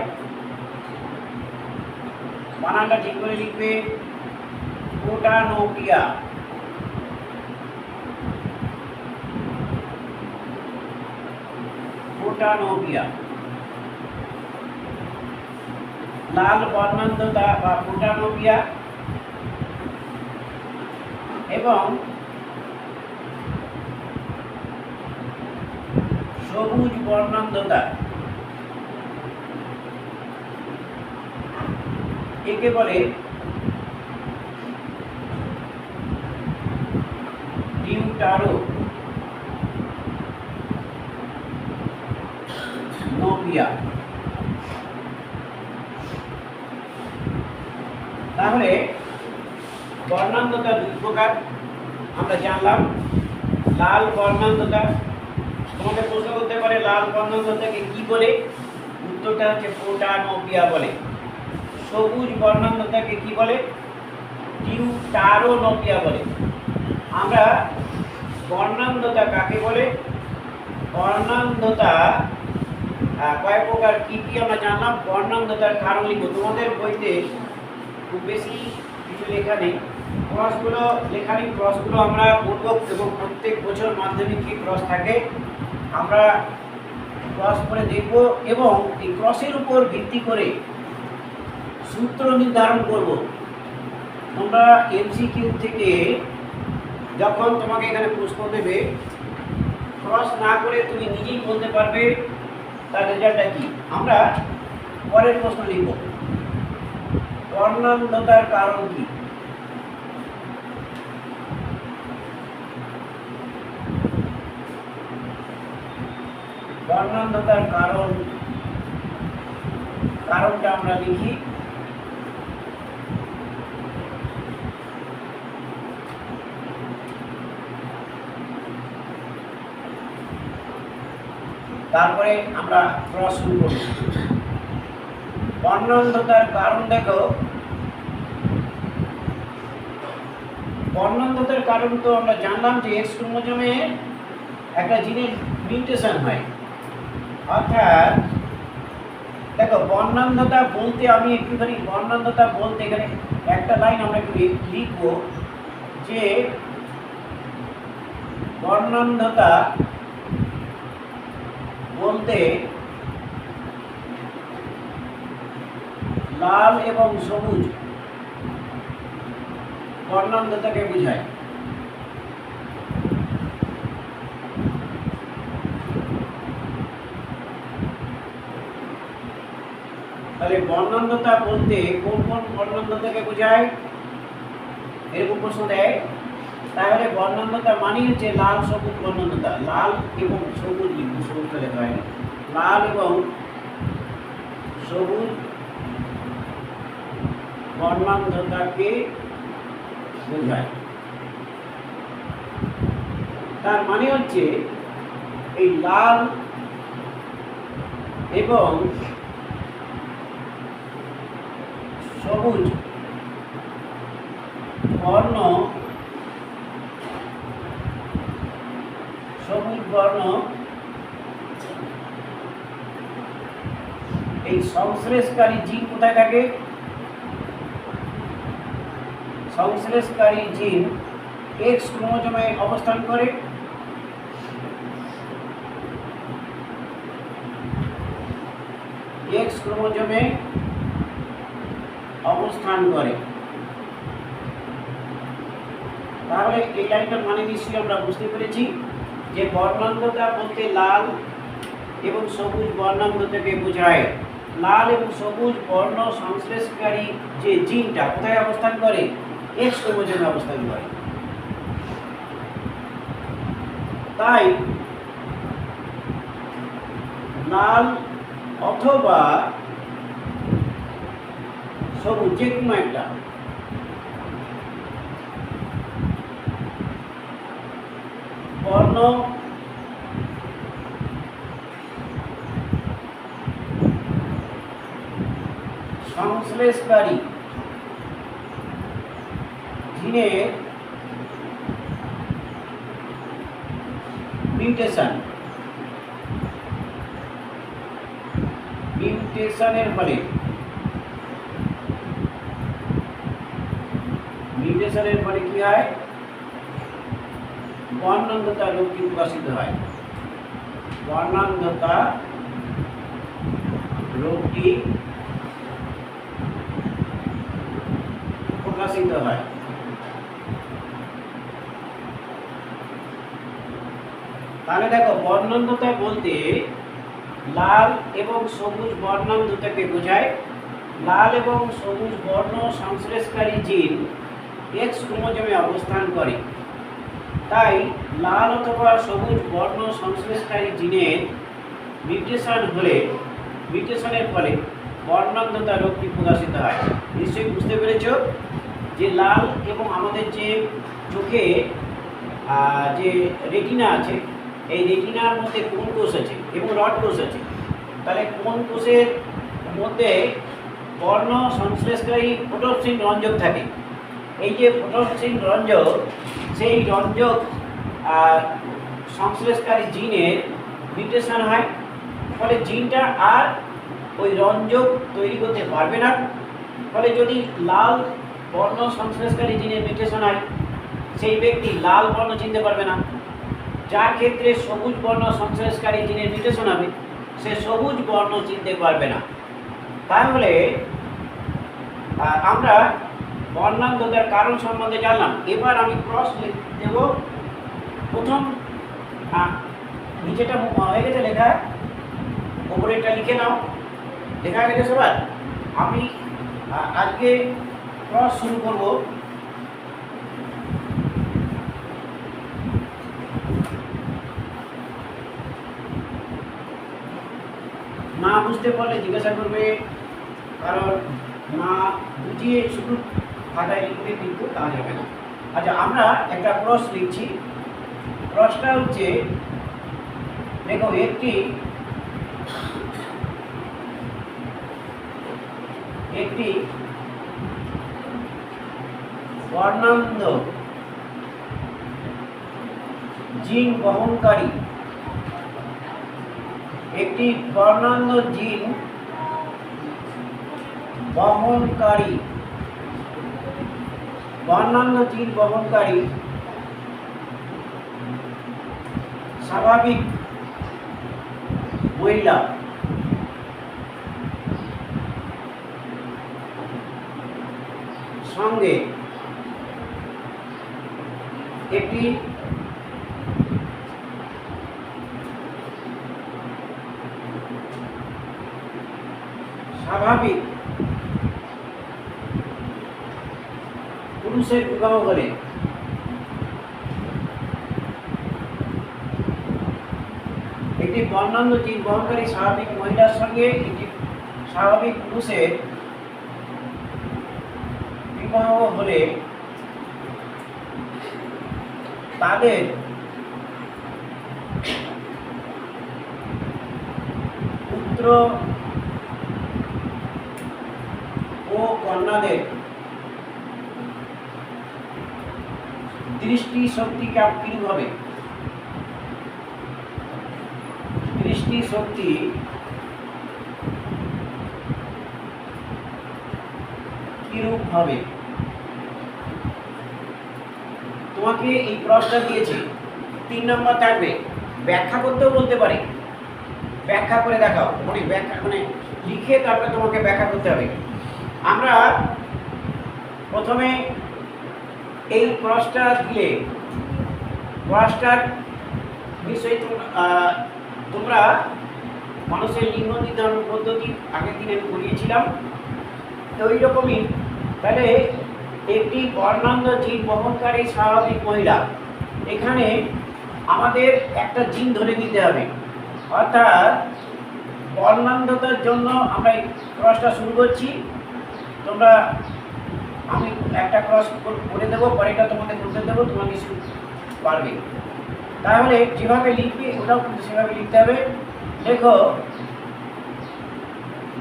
বানানটা ঠিক করে লিখবে, প্রোটানোপিয়া। প্রোটানোপিয়া, লাল বর্ণান্ধতা বা প্রোটানোপিয়া। এবং সবুজ বর্ণান্ধতা একে বলে ডিউটারোনোপিয়া। তাহলে বর্ণান্ধতা দুই প্রকার আমরা জানলাম। লাল বর্ণান্ধতা, তোমাকে প্রশ্ন করতে পারে লাল বর্ণান্ধতাকে কি বলে? উত্তরটা হচ্ছে প্রোটানোপিয়া বলে। সবুজ বর্ণান্ধতাকে কি বলে? ডিউটারোনোপিয়া বলে। আমরা বর্ণান্ধতা কাকে বলে? বর্ণান্ধতা কয় প্রকার কি কি আমরা জানলাম। বর্ণান্ধতার কারণ লিখব। তোমাদের বইতে খুব বেশি কিছু লেখা নেই, ক্রসগুলো লেখা নেই। ক্রসগুলো আমরা করব এবং প্রত্যেক বছর মাধ্যমিক কি ক্রস থাকে আমরা ক্রস করে দেখব এবং এই ক্রসের উপর ভিত্তি করে সূত্র নির্ধারণ করব। তোমরা এমসিকিউ থেকে যখন তোমাকে এখানে প্রশ্ন দেবে, ক্রস না করে তুমি নিজেই বলতে পারবে তার রেজাল্টটা কি। আমরা পরের প্রশ্ন লিখব, বর্ণান্ধতার কারণ কি? বর্ণান্ধতার কারণটা আমরা লিখি। তারপরে আমরা ক্রস শুরু করব। বর্ণান্ধতার কারণ দেখো, বর্ণান্ধতার কারণ তো আমরা জানলাম যে এক্স ক্রোমোজোমে একটা জিনের মিউটেশন হয়। অর্থাৎ দেখো বর্ণান্ধতা বলতে আমি একটুখানি বর্ণান্ধতা বলতে এখানে একটা লাইন আমরা একটু লিখব যে বর্ণান্ধতা বলতে লাল এবং সবুজ বর্ণান্ধতাকে বোঝায়। তাহলে বর্ণান্ধতা বলতে কোন কোন বর্ণান্ধতাকে বোঝায় এরকম প্রশ্ন দেয়। তাহলে বর্ণান্ধতা মানে হচ্ছে লাল সবুজ বর্ণান্ধতা। লাল এবং সবুজ লিখব, সবুজটা লেখা হয় না। লাল এবং সবুজ বর্ণান্ধতাকে বোঝায়। তার মানে হচ্ছে এই লাল এবং সবুজ বর্ণ এই সংশ্লেষকারী জিন কোথায় থাকে? সংশ্লেষকারী জিন এক্স ক্রোমোজোমে অবস্থান করে এক্স ক্রোমোজোমে অবস্থান করে। তাহলে এই লাইনটার মানে নিশ্চয়ই আমরা বুঝতে পেরেছি যে বর্ণান্ধতা বলতে লাল এবং সবুজ বর্ণান্ধতাকে বোঝায়। লাল এবং সবুজ বর্ণ সংশ্লেষকারী যে জিনটা কোথায় অবস্থান করে? এক্স ক্রোমোজোমে অবস্থান করে। তাই লাল অথবা সবুজ যে কোনো একটা বর্ণ সংশ্লেষকারী জিনের মিউটেশনের ফলে কি হয়? বর্ণান্ধতা রোগটি প্রকাশিত হয়। বর্ণান্ধতা রোগটি প্রকাশিত হয়। তাহলে দেখো, বর্ণান্ধতা বলতে লাল এবং সবুজ বর্ণান্ধতাকে বোঝায়। লাল এবং সবুজ বর্ণ সংশ্লেষকারী জিন এক্স ক্রোমোজোমে অবস্থান করে। তাই লাল অথবা সবুজ বর্ণ সংশ্লেষকারী জিনের মিউটেশনের ফলে বর্ণান্ধতা রোগটি প্রকাশিত হয়। নিশ্চয়ই বুঝতে পেরেছ যে লাল এবং আমাদের যে চোখে যে রেটিনা আছে, এই রেটিনার মধ্যে কোন কোষ আছে এবং রড কোষ আছে। তাহলে কোন কোষের মধ্যে বর্ণ সংশ্লেষকারী ফটোসিন রঞ্জক থাকে। এই যে ফটোসিন রঞ্জক, সেই রঞ্জক সংশ্লেষকারী জিনের মিউটেশন হয়। ফলে জিনটা আর ওই রঞ্জক তৈরি করতে পারবে না। ফলে যদি লাল বর্ণ সংশ্লেষকারী জিনের মিউটেশন হয়, সেই ব্যক্তি লাল বর্ণ চিনতে পারবে না। যার ক্ষেত্রে সবুজ বর্ণ সংশ্লেষকারী জিনের মিউটেশন হবে, সে সবুজ বর্ণ চিনতে পারবে না। তাহলে আমরা বর্ণান্ধতার কারণ সম্বন্ধে জানলাম। এবার আমি ক্রস দেব। প্রথম নিচেটা হয়ে গেছে লেখা, উপরেটা লিখে নাও। লেখা গেছে সবার? আমি আজকে ক্রস শুরু করব। না বুঝতে পারলে জিজ্ঞাসা করবে, কারণ না বুঝিয়ে শুধু খাতায় লিখবে কিন্তু তা যাবে না। আচ্ছা, আমরা একটা ক্রস লিখছি। ক্রসটা হচ্ছে, দেখো, একটি বর্ণান্ধ জিন বহনকারী স্বাভাবিক মহিলা সঙ্গে একটি স্বাভাবিক পুরুষের বিবাহ করে একটি বর্ণান্ধ জিন বহনকারী স্বাভাবিক মহিলার সঙ্গে একটি স্বাভাবিক পুরুষের বিবাহ হলে তাদের পুত্র ও কন্যাদের দৃষ্টিশক্তি কিরূপ হবে? দৃষ্টিশক্তি কিরূপ হবে? তোমাকে এই প্রশ্নটা দিয়েছে, 3 নম্বর থাকবে। ব্যাখ্যা করতেও বলতে পারে। ব্যাখ্যা করে দেখাও, মানে ব্যাখ্যা মানে লিখে তারপরে তোমাকে ব্যাখ্যা করতে হবে। আমরা প্রথমে এই ক্রসটা দিলে ক্রসটার বিষয়ে তোমরা মানুষের লিঙ্গ নির্ধারণ পদ্ধতি আগের দিনে আমি পড়িয়েছিলাম, তো ওই রকমই। তাহলে একটি বর্ণান্ধ জিন বহনকারী স্বাভাবিক মহিলা, এখানে আমাদের একটা জিন ধরে নিতে হবে, অর্থাৎ বর্ণান্ধতার জন্য আমরা এই ক্রসটা শুরু করছি। তোমরা আমি একটা ক্রস করে দেবো, পরেটা তোমাদের করতে দেবো, তোমরা কিছু পারবে। তাহলে যেভাবে লিখবে ওটাও কিন্তু সেভাবে লিখতে হবে। দেখো,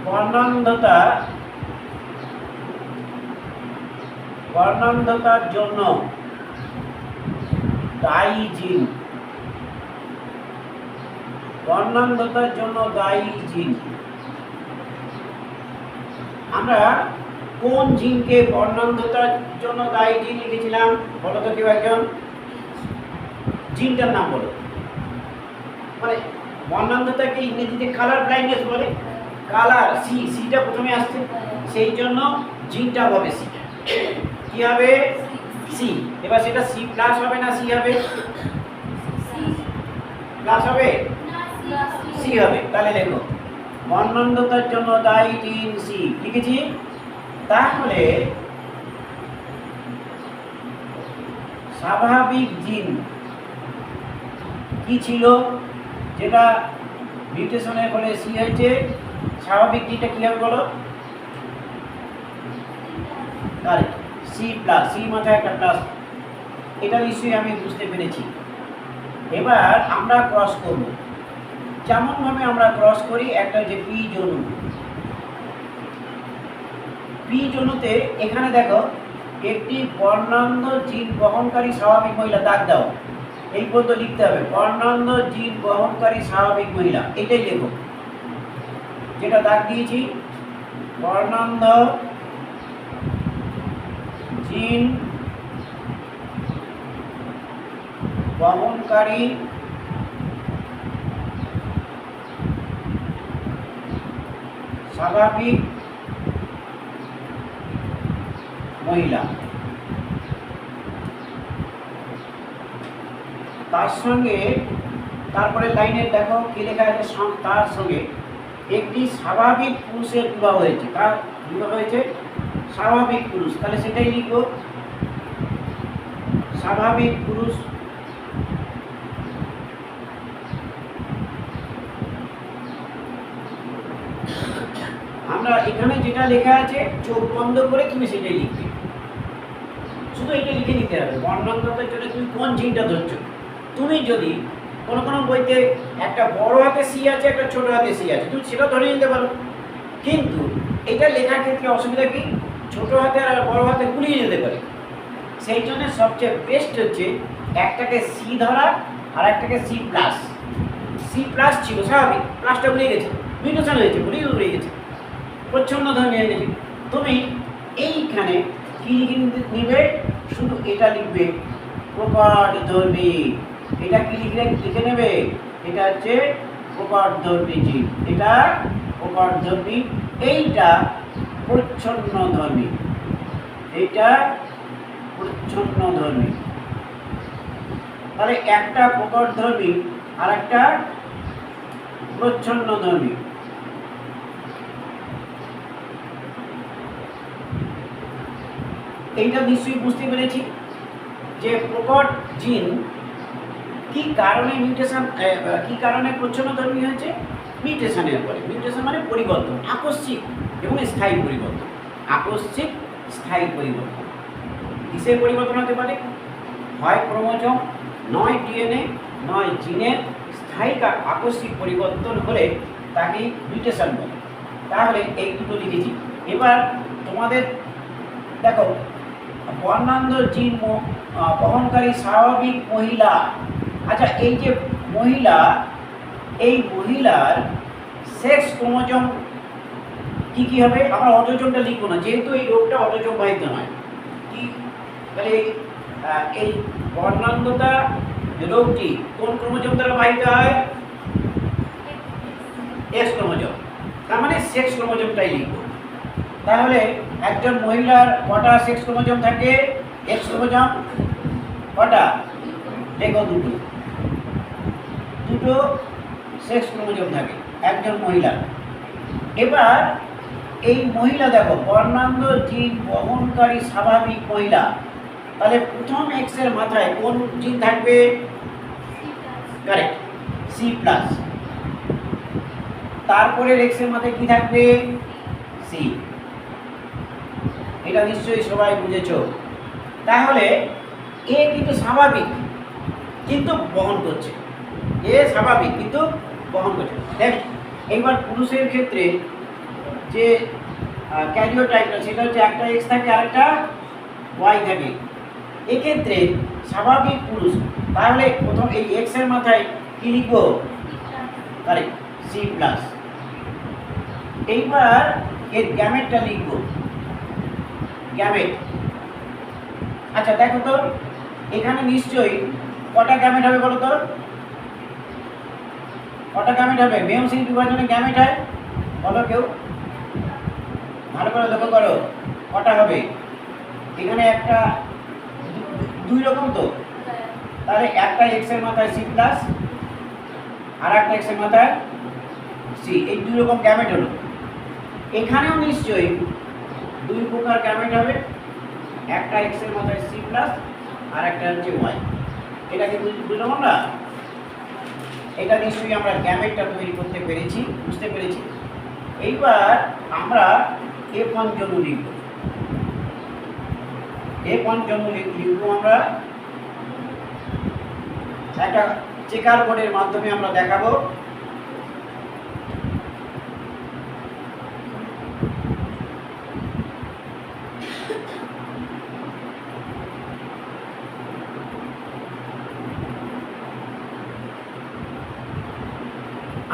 বর্ণান্ধতার জন্য দায়ী জিন, বর্ণান্ধতার জন্য দায়ী জিন। আমরা কোন জিনকে বর্ণান্ধতার জন্য দায়ী জিন লিখেছিলাম বলো তো কেউ একজন? জিনটার নাম বলো। মানে বর্ণান্ধতাকে ইংরেজিতে কালার ব্লাইন্ডনেস বলে। কালার সিটা প্রথমে আসছে, সেই জন্য জিনটা হবে সি। কি হবে? সি। এবার সেটা সি প্লাস হবে না সি হবে? প্লাস হবে? সি হবে। তাহলে দেখো, বর্ণান্ধতার জন্য দায়ী জিন সি লিখেছি। তাহলে স্বাভাবিক জিন কি ছিল যেটা মিউটেশনের ফলে সি হয়েছে? স্বাভাবিক জিনটা কি হবে বলো? কারেক্ট, সি প্লাস, সি মাথায় একটা প্লাস। এটা নিশ্চয়ই আমি বুঝতে পেরেছি। এবার আমরা ক্রস করব, যেমনভাবে আমরা ক্রস করি। একটা যে পি জনু, পি জনুতে এখানে দেখো একটি বর্ণান্ধ জিন বহনকারী স্বাভাবিক মহিলা, দাগ দাও। এই পর্যন্ত লিখতে হবে, বর্ণান্ধ জিন বহনকারী স্বাভাবিক মহিলা, এটাই লেখো যেটা দাগ দিয়েছি। বর্ণান্ধ জিন বহনকারী স্বাভাবিক মহিলা। তার সঙ্গে তারপরে লাইনে দেখো কি লেখা আছে, তার সঙ্গে একটি স্বাভাবিক পুরুষের বিবাহ হয়েছে। কার বিবাহ হয়েছে? স্বাভাবিক পুরুষ। তাহলে সেটাই লিখবো, স্বাভাবিক পুরুষ। আমরা এখানে যেটা লেখা আছে চোখ বন্ধ করে তুমি সেটাই লিখবে, শুধু এটা লিখে দিতে হবে। বর্ণান্ধতার জন্য তুমি কোন জিনটা ধরছো। তুমি যদি কোনো কোনো বইতে একটা বড় হাতে সি আছে, একটা ছোট হাতে সি আছে, তুমি সেটা ধরে নিতে পারো। কিন্তু এটা লেখার ক্ষেত্রে অসুবিধা কি? ছোট হাতে আর বড় হাতে গুলিয়ে যেতে পারে। সেই জন্য সবচেয়ে বেস্ট হচ্ছে একটাকে সি ধরা আর একটাকে সি প্লাস। সি প্লাস ছিল স্বাভাবিক, প্লাসটা উড়ে গেছে, মিউটেশন হয়েছে, গুলিয়ে উড়ে গেছে, প্রচ্ছন্ন ধর্মী হয়ে গেছে। তুমি এইখানে কি নিবে? শুধু এটা লিখবে, প্রকট ধর্মী। এটা কি লিখে নেবে? এটা হচ্ছে প্রকট ধর্মী জিন, এটা প্রকট ধর্মী। এইটা প্রচ্ছন্ন ধর্মী, এইটা প্রচ্ছন্ন ধর্মী। তাহলে একটা প্রকট ধর্মী আর একটা প্রচ্ছন্ন ধর্মী। এইটা নিশ্চয়ই বুঝতে পেরেছি যে প্রকট জিন কি কারণে মিউটেশন, কি কারণে প্রচ্ছন্ন ধর্মী হয়েছে? মিউটেশনের পরে। মিউটেশন মানে পরিবর্তন, আকস্মিক এবং স্থায়ী পরিবর্তন। আকস্মিক স্থায়ী পরিবর্তন কিসের পরিবর্তন হতে পারে? হয় ক্রোমোজোম, নয় ডিএনএ, নয় জিনের স্থায়ী আকস্মিক পরিবর্তন হলে তাকে মিউটেশন বলে। তাহলে এই দুটো লিখেছি। এবার তোমাদের দেখো, বর্ণান্ধ জিন বহনকারী স্বাভাবিক মহিলা। আচ্ছা, এই যে মহিলা, এই মহিলার সেক্স ক্রোমোজোম কি কি হবে? আমরা অটোজোমটা লিখবো না, যেহেতু এই রোগটা অটোজোম বাহিত নয়। কি তাহলে এই বর্ণান্ধতা রোগটি কোন ক্রোমোজোম দ্বারা বাহিত হয়? এক্স ক্রোমোজোম, তার মানে সেক্স ক্রোমোজোমটাই লিখব। তাহলে একজন মহিলার কটা সেক্স ক্রোমোজোম থাকে? এক্স ক্রোমোজোম কটা? দেখো দুটো, দুটো সেক্স ক্রোমোজোম থাকে একজন মহিলা। এবার এই মহিলা দেখো বর্ণান্ধ জিন বহনকারী স্বাভাবিক মহিলা, তাহলে প্রথম এক্স এর মাথায় কোন জিন থাকবে? Correct, C plus. তারপরে এক্স এর মাথায় কি থাকবে? সি। এটা নিশ্চয়ই সবাই বুঝেছো। তাহলে এ কিন্তু স্বাভাবিক কিন্তু বহন করছে, এ স্বাভাবিক কিন্তু বহন করছে। নেক্সট, এইবার পুরুষের ক্ষেত্রে যে ক্যারিওটাইপটা সেটা হচ্ছে একটা এক্স থাকে আরেকটা ওয়াই থাকে। এক্ষেত্রে স্বাভাবিক পুরুষ, তাহলে প্রথম এই এক্স এর মাথায় কি লিখবো? Correct, C plus. এইবার এর গ্যামেটটা লিখবো, গ্যামেট। আচ্ছা দেখো তো এখানে নিশ্চয়ই কটা গ্যামেট হবে বলো তো? কটা গ্যামেট হবে? মেয়োসিস বিভাজনে গ্যামেট হয় বলো কেউ? ভালো করে লক্ষ্য করো কটা হবে। এখানে একটা দুই রকম তো, তাহলে একটা এক্স এর মাথায় সি প্লাস আর একটা এক্স এর মাথায় সি, এই দুই রকম গ্যামেট হলো। এখানেও নিশ্চয়ই দুই প্রকার গ্যামেট হবে, একটা এক্স এর মাথায় সি প্লাস আর একটা হচ্ছে ওয়াই। এটা কি বুঝলাম আমরা? এটা নিশ্চয়ই আমরা গ্যামেটটা তৈরি করতে পেরেছি, বুঝতে পেরেছি। এইবার আমরা F1 জন্য লিখব, F1 জন্য লিখব আমরা একটা চেকার বোর্ডের মাধ্যমে আমরা দেখাবো।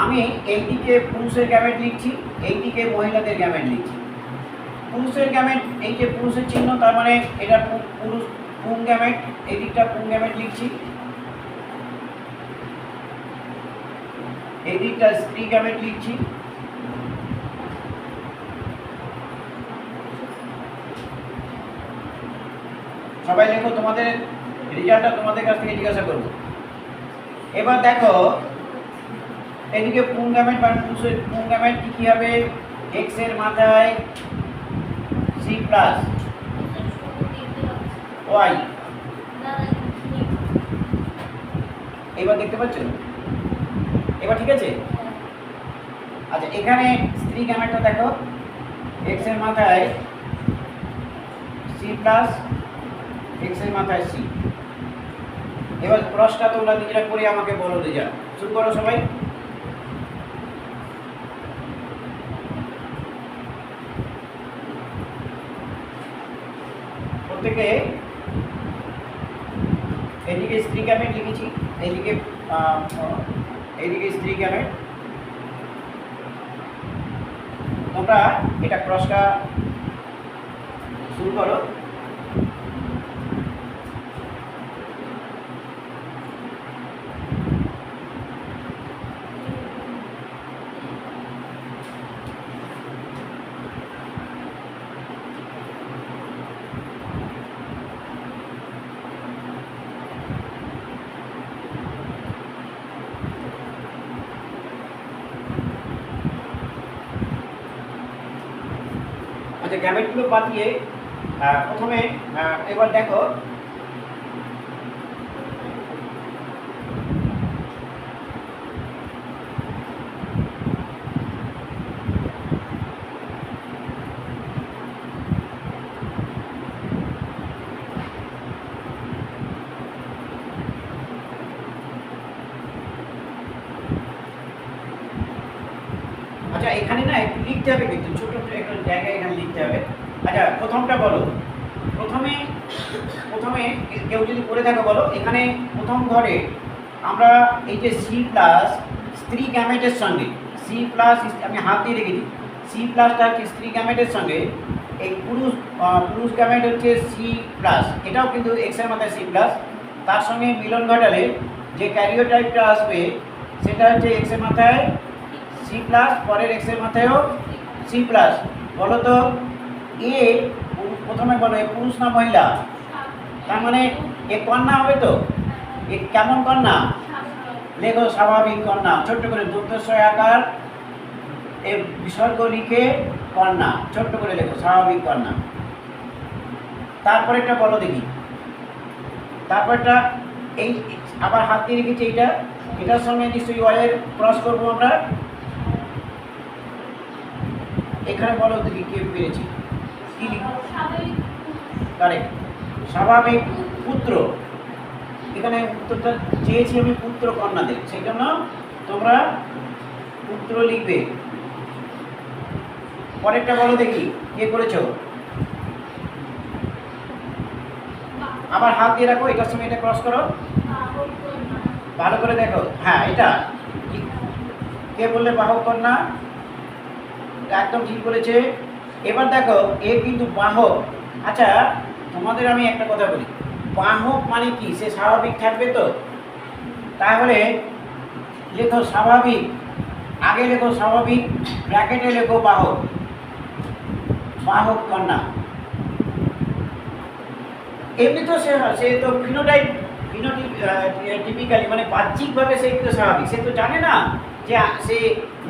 আমি এইদিকে পুরুষের গ্যামেট লিখছি, এইদিকে মহিলাদের গ্যামেট লিখছি। পুরুষের গ্যামেট, এই যে পুরুষের চিহ্ন তার মানে এটা পুরুষ পুং গ্যামেট, এই দিকটা পুং গ্যামেট লিখছি, এই দিকটা স্ত্রী গ্যামেট লিখছি। সবাই লেখো, তোমাদের রেজাল্টটা তোমাদের কাছ থেকে জিজ্ঞাসা করব। এবার দেখো এদিকে পুং গ্যামেট বা পুরুষের পুং গ্যামেট কি হবে? এক্স এর মাথায় সি প্লাস ওয়াই। এবার দেখতে পাচ্ছ? এবার ঠিক আছে? আচ্ছা এখানে স্ত্রী গ্যামেটটা দেখো, এক্স এর মাথায় সি প্লাস, এক্স এর মাথায় সি। এবার ক্রসটা তোমরা নিজেরা করে আমাকে বলো রেজাল্ট। শুরু করো সবাই। প্রত্যেকে এদিকে স্ত্রী গ্যামেট লিখেছি, এইদিকে স্ত্রী গ্যামেট। তোমরা এটা ক্রসটা শুরু করো। আচ্ছা গ্যামেটগুলো বাদ দিয়ে প্রথমে এবার দেখো আচ্ছা এখানে না একটু লিখতে হবে কিন্তু ছোট ছোট একটা জায়গায় এখানে লিখতে হবে। আচ্ছা প্রথমটা বলো, প্রথমে কেউ যদি করে থাকো বলো। এখানে প্রথম ঘরে আমরা এই যে সি প্লাস স্ত্রী গ্যামেটের সঙ্গে, সি প্লাস আমি হাত দিয়ে রেখেছি, সি প্লাসটা হচ্ছে স্ত্রী গ্যামেটের সঙ্গে এই পুরুষ গ্যামেট হচ্ছে সি প্লাস, এটাও কিন্তু এক্স এর মাথায় সি প্লাস। তার সঙ্গে মিলন ঘটালে যে ক্যারিওটাইপটা আসবে সেটা হচ্ছে এক্স এর মাথায় সি প্লাস, পরের এক্স এর মাথায়ও সি প্লাস। বলো তো এ প্রথমে বলো এ পুরুষ না মহিলা? তার মানে এ কন্যা হবে তো? এ কেমন কন্যা? লেখো স্বাভাবিক কন্যা, ছোট্ট করে দন্তস্বয় আকার এ বিসর্গ লিখে কন্যা, ছোট্ট করে লেখো স্বাভাবিক কন্যা। তারপরেরটা বলো দেখি, তারপরটা এই আবার হাত দিয়ে রেখেছি এইটা, এটার সঙ্গে নিশ্চয়ই ওয়াইয়ের ক্রস করবো আমরা। এখানে বলো দেখি কে পেরেছি, কি লিখবো? কারেক্ট, স্বাভাবিক পুত্র। এখানে উত্তরটা চেয়েছি আমি পুত্র কন্যাদের, সেই জন্য তোমরা পুত্র লিখবে। পরেরটা বলো দেখি কে করেছো? আবার হাত দিয়ে রাখো, এটার সঙ্গে এটা ক্রস করো, ভালো করে দেখো। হ্যাঁ এটা কে বললে? বাহক কন্যা, একদম ঠিক বলেছে। এবার দেখো এ কিন্তু বাহক। আচ্ছা তোমাদের আমি একটা কথা বলি, বাহক মানে কি? সে স্বাভাবিক থাকবে তো? তাহলে লেখো স্বাভাবিক, আগে লেখো স্বাভাবিক, ব্র্যাকেটে লেখো বাহক, বাহক কন্যা। এমনি তো সে তো ফিনোটিপিক্যালি মানে বাহ্যিকভাবে সে কিন্তু স্বাভাবিক, সে তো জানে না যে সে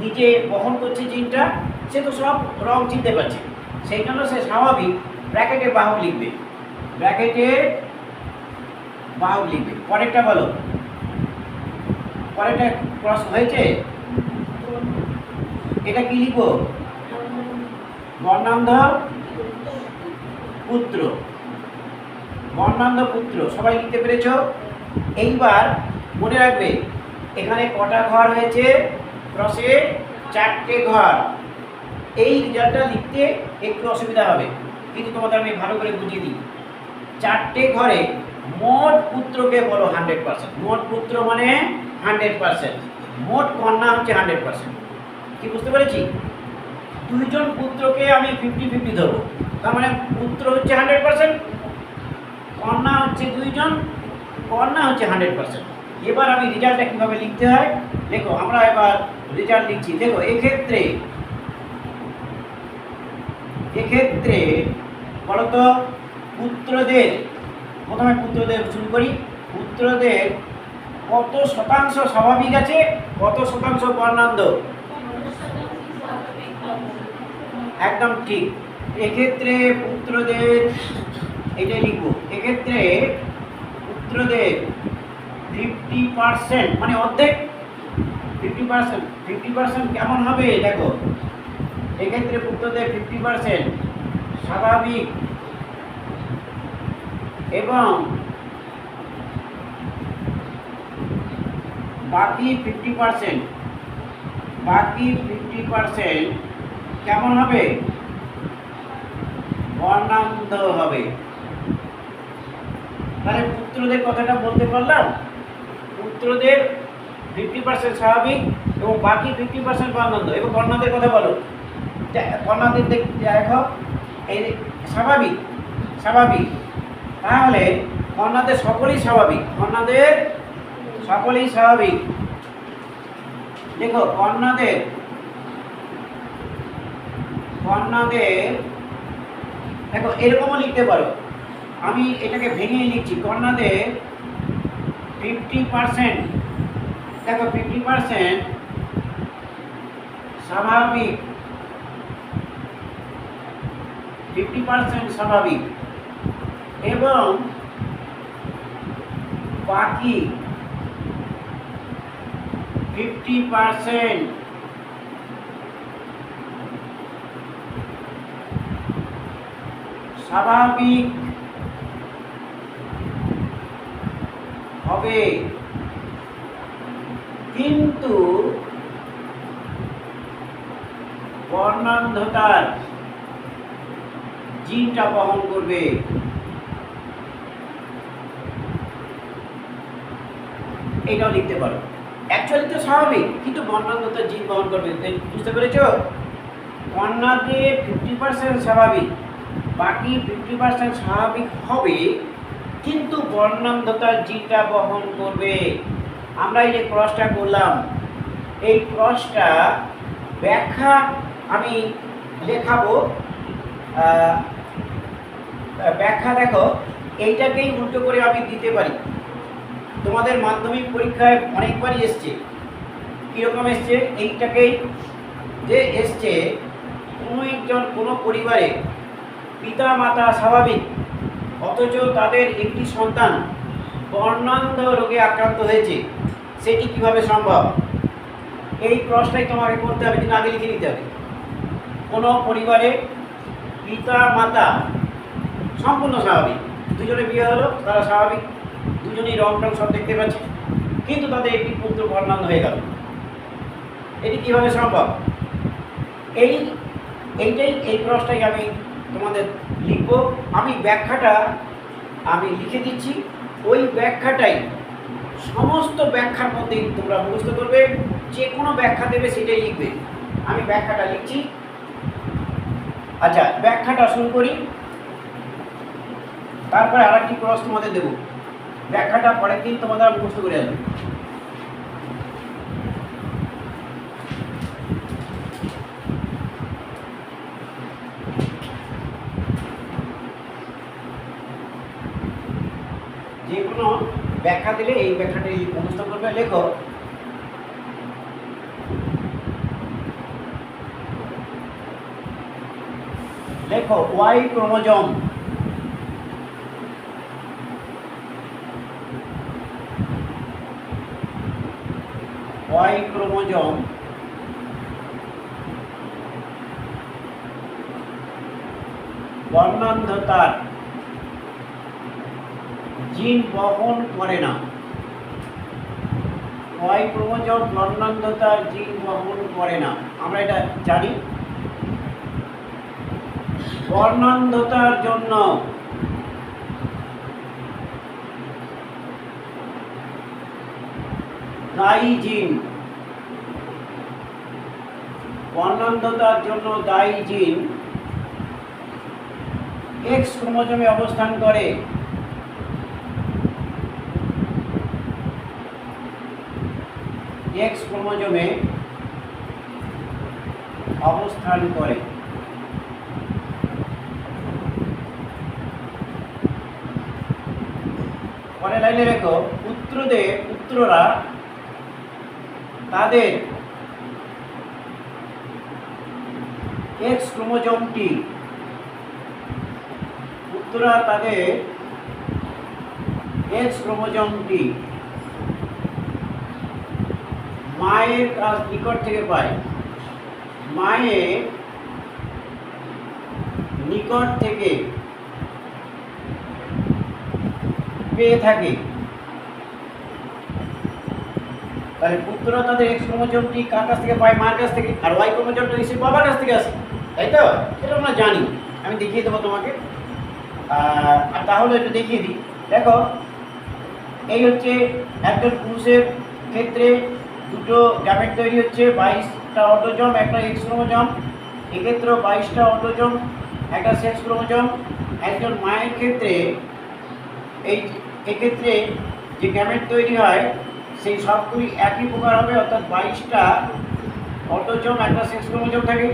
নিজে বহন করছে জিনটা, সে তো সব রং চিনতে পারছে, সেই জন্য সে স্বাভাবিক। ব্র্যাকেটে বাহক লিখবে, ব্র্যাকেটে বাহক লিখবে। পরেরটা বলো, পরেরটা ক্রস হয়েছে, এটা কি লিখবো? বর্ণান্ধ পুত্র, বর্ণান্ধ পুত্র। সবাই লিখতে পেরেছো? এইবার মনে রাখবে এখানে কটা ঘর হয়েছে? ক্রসে 4টে ঘর। এই রেজাল্টটা লিখতে একটু অসুবিধা হবে, কিন্তু তোমাদের আমি ভালো করে বুঝিয়ে দিই। 4টে ঘরে মোট পুত্রকে বলো 100%, মোট পুত্র মানে 100%, মোট কন্যা হচ্ছে 100%। কি বুঝতে পেরেছি? 2জন পুত্রকে আমি 50-50 দেবো, তার মানে পুত্র হচ্ছে 100%, কন্যা হচ্ছে 2জন, কন্যা হচ্ছে 100%। এবার আমি রেজাল্টটা কীভাবে লিখতে হয় দেখো, আমরা এবার রেজাল্ট লিখছি। দেখো এক্ষেত্রে বলতো পুত্রদের, প্রথমে পুত্রদের শুরু করি। পুত্রদের কত শতাংশ স্বাভাবিক আছে, কত শতাংশ বর্ণান্ধ? একদম ঠিক। এক্ষেত্রে পুত্রদের, এটাই লিখবো, এক্ষেত্রে পুত্রদের 50% মানে অর্ধেক, 50%। 50% কেমন হবে দেখো, এক্ষেত্রে পুত্রদের 50% স্বাভাবিক এবং বাকি 50%, বাকি 50% কেমন হবে? বর্ণান্ধ হবে। তাহলে পুত্রদের কথাটা বলতে পারলাম, পুত্রদের 50% স্বাভাবিক এবং বাকি 50% বর্ণান্ধ। এবং কন্যাদের কথা বলো, কন্যাদের দেখো এই স্বাভাবিক, স্বাভাবিক, তাহলে কন্যাদের সকলেই স্বাভাবিক, কন্যাদের সকলেই স্বাভাবিক। দেখো কন্যাদের, কন্যাদের দেখো এরকমও লিখতে পারো, আমি এটাকে ভেঙে লিখছি। কন্যাদের 50%, দেখো 50% স্বাভাবিক, 50% স্বাভাবিক এবং বাকি 50% স্বাভাবিক হবে, কিন্তু বর্ণান্ধতার জিনটা বহন করবে। এটাও লিখতে পারো। অ্যাকচুয়ালি তো স্বাভাবিক, কিন্তু বর্ণান্ধতার জিন বহন করবে। বুঝতে পেরেছো? কন্যাদের 50% স্বাভাবিক, বাকি 50% স্বাভাবিক হবে, কিন্তু বর্ণান্ধতার জিনটা বহন করবে। আমরা এই যে ক্রসটা করলাম, এই ক্রসটা ব্যাখ্যা আমি লেখাবো। আহ, ব্যাখ্যা দেখো, এইটাকেই উল্টো করে আমি দিতে পারি। তোমাদের মাধ্যমিক পরীক্ষায় অনেকবারই এসছে। কীরকম এসছে? এইটাকেই যে এসছে, কোনো পরিবারে পিতা মাতা স্বাভাবিক, অথচ তাদের একটি সন্তান বর্ণান্ধ রোগে আক্রান্ত হয়েছে, সেটি কিভাবে সম্ভব? এই প্রশ্নটাই তোমাকে করতে হবে, দিন আগে লিখে নিতে হবে। কোনো পরিবারে পিতা মাতা সম্পূর্ণ স্বাভাবিক, দুজনে বিয়ে হলো, তারা স্বাভাবিক, দুজনেই রং টং সব দেখতে পাচ্ছে, কিন্তু তাদের একটি পুত্র বর্ণান্ধ হয়ে গেল, এটি কিভাবে সম্ভব? এই প্রশ্নটাই আমি তোমাদের লিখব। আমি ব্যাখ্যাটা আমি লিখে দিচ্ছি, ওই ব্যাখ্যাটাই সমস্ত ব্যাখ্যার মধ্যেই তোমরা মুখস্থ করবে। যে কোনো ব্যাখ্যা দেবে সেটাই লিখবে। আমি ব্যাখ্যাটা লিখছি। আচ্ছা, ব্যাখ্যাটা শুরু করি, তারপরে আর একটি প্রশ্ন তোমাদের দেবো। ব্যাখ্যাটা পরের দিন তোমাদের মুখস্থ করে আসবে। যে কোনো ব্যাখ্যা দিলে এই ব্যাখ্যাটা মুখস্থ করবে। লেখো, ওয়াই ক্রোমোজোম বর্ণান্ধতার জিন বহন করে না। ওয়াই ক্রোমোজোম বর্ণান্ধতার জিন বহন করে না, আমরা এটা জানি। বর্ণান্ধতার জন্য দায়ী জিন, বর্ণান্ধতার জন্য দায়ী জিন এক্স ক্রোমোজোমে অবস্থান করে। এক্স ক্রোমোজোমে অবস্থান করে। পরের লাইনে রেখো, পুত্ররা তাদের এক্স ক্রোমোজোমটি মায়ের কাছ নিকট থেকে পায়। মায়ের নিকট থেকে পেয়ে থাকে। তাহলে পুত্ররা তাদের এক্স ক্রোমোজোমটি কার কাছ থেকে পায়? মায়ের কাছ থেকে। আর ওয়াই ক্রোমোজোমটা নিশ্চয়ই বাবার কাছ থেকে আসে, তাই তো? এটা আমরা জানি, আমি দেখিয়ে দেবো তোমাকে। আর তাহলে একটু দেখিয়ে দিই। দেখো, এই হচ্ছে একজন পুরুষের ক্ষেত্রে দুটো গ্যামেট তৈরি হচ্ছে, 22টা অটোজোম, একটা এক্স ক্রোমোজোম। এক্ষেত্রেও 22টা অটোজোম, একটা সেক্স ক্রোমোজোম। একজন মায়ের ক্ষেত্রে এক্ষেত্রে যে গ্যামেট তৈরি হয় সেই সবগুলি একই প্রকার হবে, অর্থাৎ 22টা অটোজোম, একটা সেক্স ক্রোমোজোম থাকে।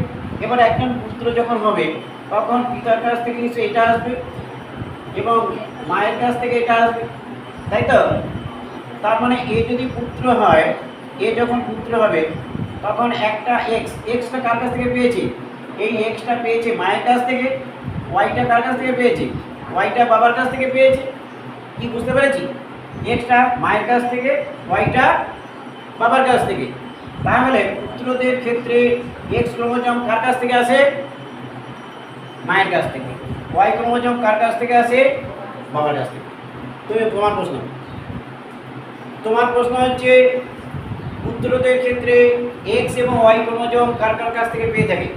এবার একজন পুত্র যখন হবে তখন পিতার কাছ থেকে নিশ্চয়ই এটা আসবে এবং মায়ের কাছ থেকে এটা আসবে, তাই তো? তার মানে এ যদি পুত্র হয়, এ যখন পুত্র হবে তখন একটা এক্সটা কার কাছ থেকে পেয়েছে? এই এক্সটা পেয়েছে মায়ের কাছ থেকে। ওয়াইটা কার কাছ থেকে পেয়েছে? ওয়াইটা বাবার কাছ থেকে পেয়েছে। কি বুঝতে পেরেছি? এক্সটা মায়ের কাছ থেকে, ওয়াইটা বাবার কাছ থেকে। তাহলে পুত্রদের ক্ষেত্রে এক্স ক্রোমোজোম কার কাছ থেকে আসে? মায়ের কাছ থেকে। ওয়াই ক্রোমোজোম কার কাছ থেকে আসে? বাবার কাছ থেকে। তোমার প্রশ্ন হচ্ছে পুত্রদের ক্ষেত্রে এক্স এবং ওয়াই ক্রোমোজোম কার কার কাছ থেকে পেয়ে থাকে?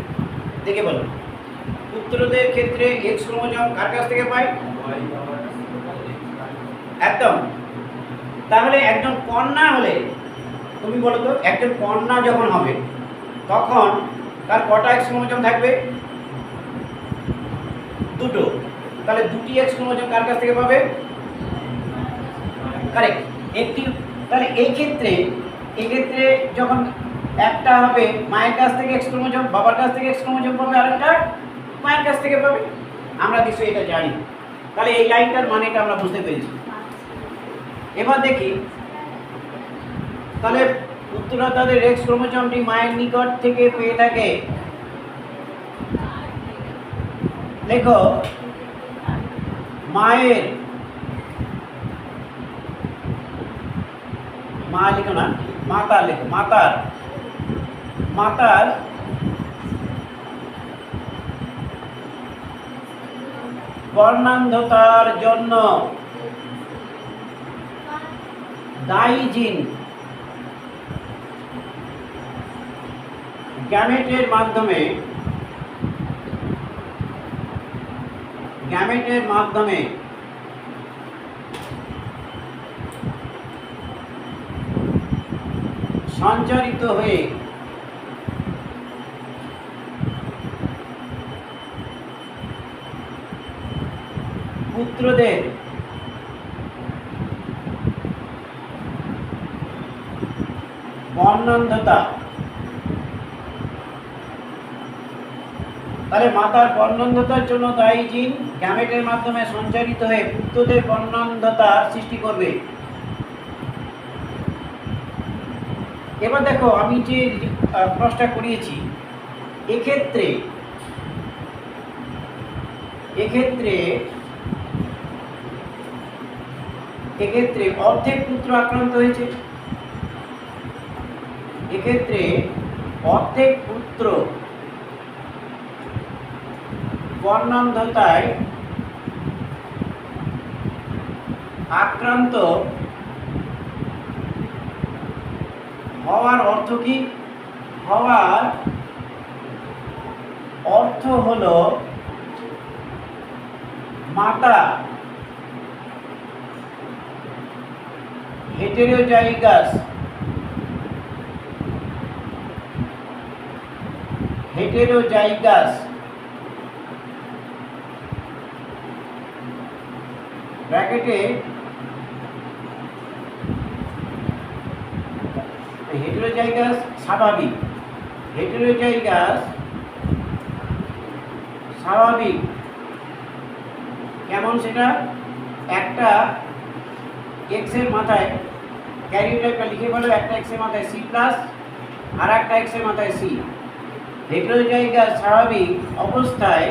দেখে বলো, পুত্রদের ক্ষেত্রে এক্স ক্রোমোজোম কার কাছ থেকে পায়? একদম। তাহলে একজন কন্যা হলে, তুমি বলো তো, একজন কন্যা যখন হবে তখন তার কটা এক্স ক্রোমোজোম থাকবে? দুটো। তাহলে দুটি এক্স ক্রোমোজোম কার কাছ থেকে পাবে? কারেক্ট, একটি। তাহলে এই ক্ষেত্রে যখন একটা হবে মায়ের কাছ থেকে এক্স ক্রোমোজোম, বাবার কাছ থেকে এক্স ক্রোমোজোম পাবে, আরেকটা মায়ের কাছ থেকে পাবে। আমরা নিশ্চয়ই এটা জানি। তাহলে এই লাইনটার মানেটা আমরা বুঝতে পেরেছি। এবার দেখি তাহলে পুত্ররা তাদের এক্স ক্রোমোজোমটি মায়ের নিকট থেকে পেয়ে থাকে। লেখো মায়ের, মা লিখো না, মাতা লেখো, মাতার মাতার বর্ণান্ধতার জন্য দায়ী জিন গ্যামেটের মাধ্যমে সঞ্চারিত হয়ে পুত্রদের বর্ণান্ধতা, তাহলে মাতার বর্ণান্ধতার জন্য দায়ী জিন গ্যামেটের মাধ্যমে সঞ্চারিত হয়ে পুত্রদের বর্ণান্ধতা সৃষ্টি করবে। এবার দেখো আমি যে প্রশ্নটা করিয়েছি, এক্ষেত্রে অর্ধেক পুত্র আক্রান্ত হয়েছে। এক্ষেত্রে অর্ধেক পুত্র বর্ণান্ধতায় আক্রান্ত হওয়ার অর্থ কি? হওয়ার অর্থ হলো মাতা হেটেরোজাইগাস ব্র্যাকেটে হেটেরোজাইগাস স্বাভাবিক, কেমন সেটা? একটা এক্স এর মাথায় ক্যারিওটাইপটা লিখে বলো, একটা এক্স এর মাথায় সি প্লাস আর একটা এক্স এর মাথায় সি। হেটেরোজাইগাস স্বাভাবিক অবস্থায়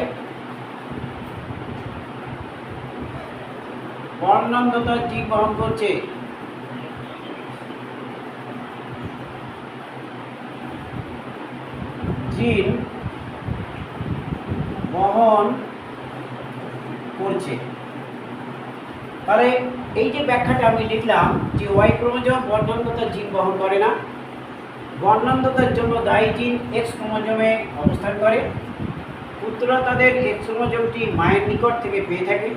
বর্ণান্ধতার জিন বহন করছে। জিন বহন করছে। তাহলে এই যে ব্যাখ্যাটা আমি লিখলাম যে ওয়াই ক্রোমোজোম বর্ণান্ধতার জিন বহন করে না, বর্ণান্ধতার জন্য দায়ী জিন এক্স ক্রোমোজোমে অবস্থান করে। পুত্ররা তাদের এক্স ক্রোমোজোমটি মায়ের নিকট থেকে পেয়ে থাকে।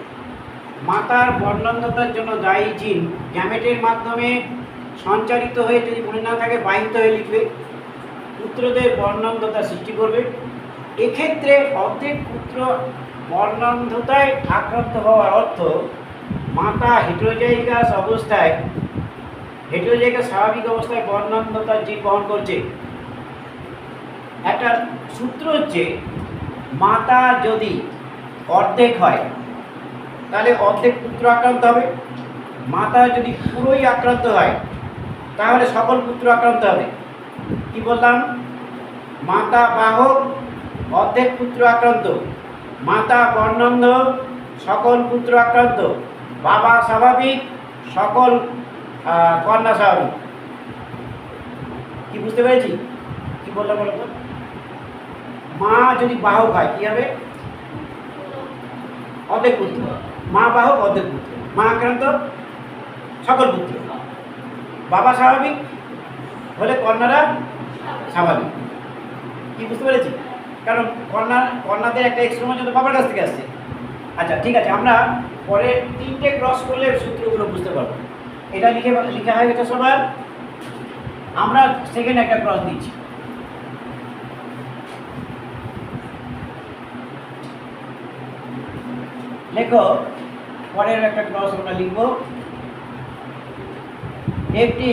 মাতার বর্ণান্ধতার জন্য দায়ী জিন গ্যামেটের মাধ্যমে সঞ্চারিত হয়ে, যদি মনে না থাকে বাহিত হয়ে লিখবে, পুত্রদের বর্ণান্ধতা সৃষ্টি করবে। এক্ষেত্রে অর্ধেক পুত্র বর্ণান্ধতায় আক্রান্ত হওয়ার অর্থ মাতা হেটেরোজাইগাস স্বাভাবিক অবস্থায় বর্ণান্ধতার জিন বহন করছে। একটা সূত্র হচ্ছে, মাতা যদি অর্ধেক হয় তাহলে অর্ধেক পুত্র আক্রান্ত হবে। মাতা যদি পুরোই আক্রান্ত হয় তাহলে সকল পুত্র আক্রান্ত হবে। কি বললাম? মাতা বাহক, অর্ধেক পুত্র আক্রান্ত। মাতা বর্ণান্ধ, সকল পুত্র আক্রান্ত। বাবা স্বাভাবিক, সকল কন্যা স্বাভাবিক। কি বুঝতে পেরেছি? কি বললাম বলো তো? মা যদি বাহক হয় কি হবে? অর্ধেক পুত্র। মা বাহক, অর্ধেক পুত্র। মা আক্রান্ত, সকল পুত্র। বাবা স্বাভাবিক হলে কন্যারা স্বাভাবিক। কি বুঝতে পেরেছি? কারণ কন্যাদের একটা এক্স ক্রোমোজোম বাবার কাছ থেকে আসছে। আচ্ছা ঠিক আছে, আমরা পরে 3টে ক্রস করলে সূত্রগুলো বুঝতে পারবো। এটা লিখা হয়ে গেছে সবার। আমরা সেকেন্ড একটা ক্রস দিচ্ছি। লেখো, পরের একটা ক্রস আমরা লিখব। একটি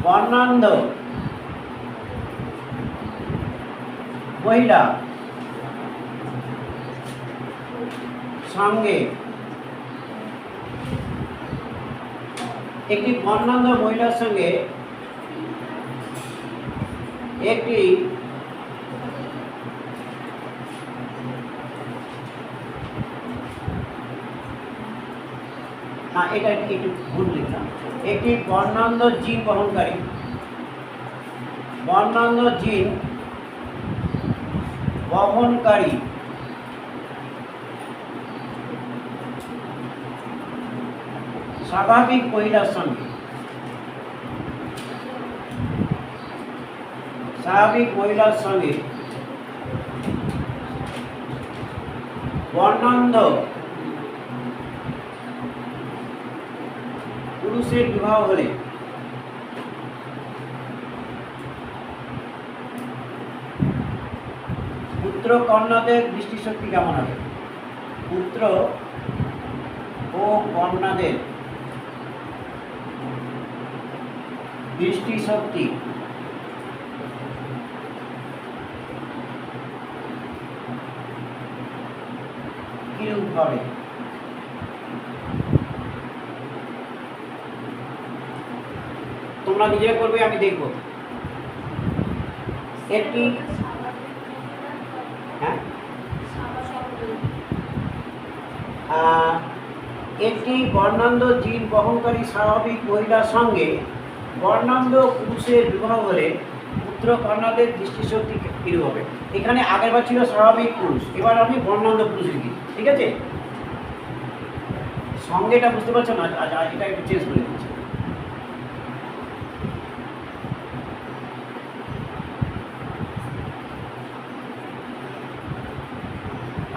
বর্ণান্ধ মহিলা সঙ্গে একটি বর্ণান্ধ মহিলার সঙ্গে একটি না, এটা একটু ভুল লিখলাম। একটি বর্ণান্ধ জিন বহনকারী স্বাভাবিক মহিলার সঙ্গে বর্ণান্ধ পুরুষের বিবাহ হলে পুত্র কন্যাদের দৃষ্টিশক্তি কেমন হবে? পুত্র ও কন্যাদের দৃষ্টিশক্তি কিরূপ হবে? তোমরা নিজে করবে, আমি দেখব। একটি একটি বর্ণান্ধ জিন বহনকারী স্বাভাবিক মহিলার সঙ্গে বর্ণান্ধ পুরুষের বিবাহ হলে পুত্র কন্যাদের দৃষ্টিশক্তি কিরূপ হবে? এখানে আগেরবার ছিল স্বাভাবিক পুরুষ, এবার আমি বর্ণান্ধ পুরুষ লিখি, ঠিক আছে? সঙ্গেটা বুঝতে পারছো না? এটা একটু চেঞ্জ করে দিচ্ছি।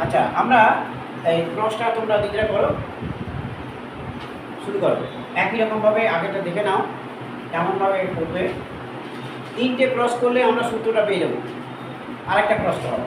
আচ্ছা, আমরা এই ক্রসটা তোমরা নিজেরা করো, শুরু করো। একই রকমভাবে আগেটা দেখে নাও, এমনভাবে করবে। 3টে ক্রস করলে আমরা সূত্রটা পেয়ে যাবো। আরেকটা ক্রস করো।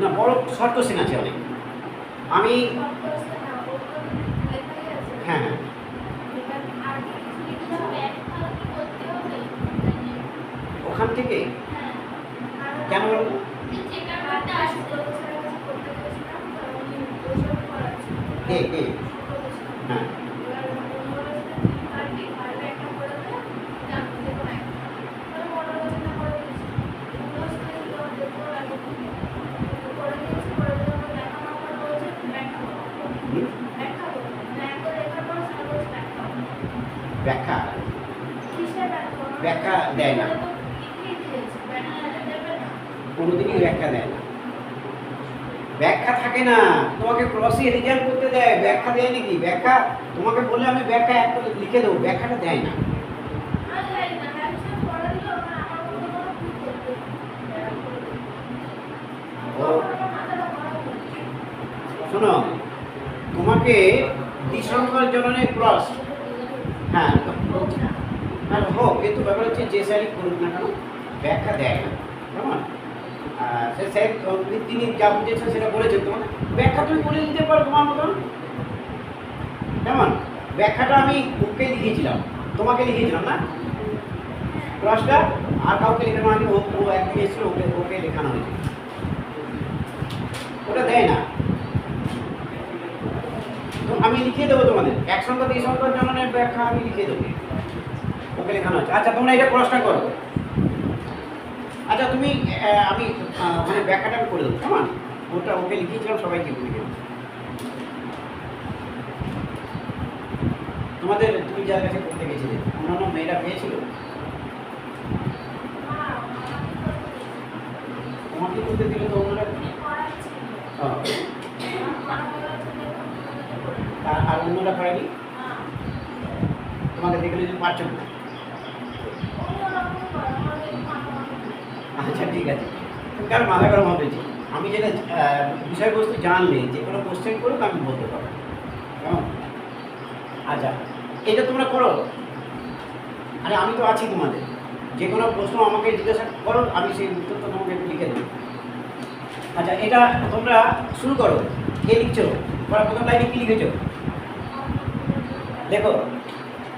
না, বড় শর্ট কোশ্চেন আছে অনেক। আমি হ্যাঁ হ্যাঁ ওখান থেকে কেন বলবো? হ্যাঁ ব্যাখ্যা দেয় না, কোনোদিনই ব্যাখ্যা দেয় না। ব্যাখ্যা থাকে না, তোমাকে ক্রসে রেজাল্ট করতে দেয়, ব্যাখ্যা দেয় নাকি? ব্যাখ্যা তোমাকে বলে আমি ব্যাখ্যা একটা লিখে দেবো, ব্যাখ্যাটা দেয় না। শোনো, তোমাকে দ্বিসংখ্যার জননের ক্রস, হ্যাঁ হোক, কিন্তু ব্যাপার হচ্ছে যে স্যারই করুক না কেন ব্যাখ্যা দেয় না, কেমন? সে স্যার তিনি যা বুঝেছেন সেটা বলেছেন, তোমার ব্যাখ্যা তুমি বলে দিতে পারো তোমার মতন, কেমন? ব্যাখ্যাটা আমি ওকে লিখিয়েছিলাম, তোমাকে লিখিয়েছিলাম না ক্রসটা, আর কাউকে লেখানো হয়নি। ও একদিন এসেছিল, ওকে লেখানো হয়েছে, ওটা দেয় না। তো আমি লিখিয়ে দেবো তোমাদের, এক সংখ্যা দুই সংখ্যার জননের ব্যাখ্যা আমি লিখিয়ে দেবো, ওকে লেখানো হচ্ছে। আচ্ছা, তোমরা এটা ক্রসটা করো। আচ্ছা, তুমি আমি মানে ব্যাখ্যাটা আমি করে দেবো, কেমন? ওটা ওকে লিখিয়েছিলাম, সবাইকে লিখে তোমাদের, তুমি যার কাছে করতে গেছিলে অন্যান্য মেয়েরা পেয়েছিল, তোমাকে করতে দিলে তো অন্যরা, আর অন্যরা পারেনি, তোমাকে দেখলে যদি পারছো না। আচ্ছা ঠিক আছে, তুমি কার মাথা গরম হতেছি, আমি যেটা বিষয়বস্তু জানলে যে কোনো কোশ্চেন করুক আমি বলতে পারবো, কেমন? আচ্ছা, এটা তোমরা করো, আরে আমি তো আছি তোমাদের, যে কোনো প্রশ্ন আমাকে জিজ্ঞাসা করো, আমি সেই উত্তরটা তোমাকে লিখে দেবো। আচ্ছা, এটা তোমরা শুরু করো। কে লিখছো? তোমরা প্রথম লাইনে কী লিখেছো দেখো,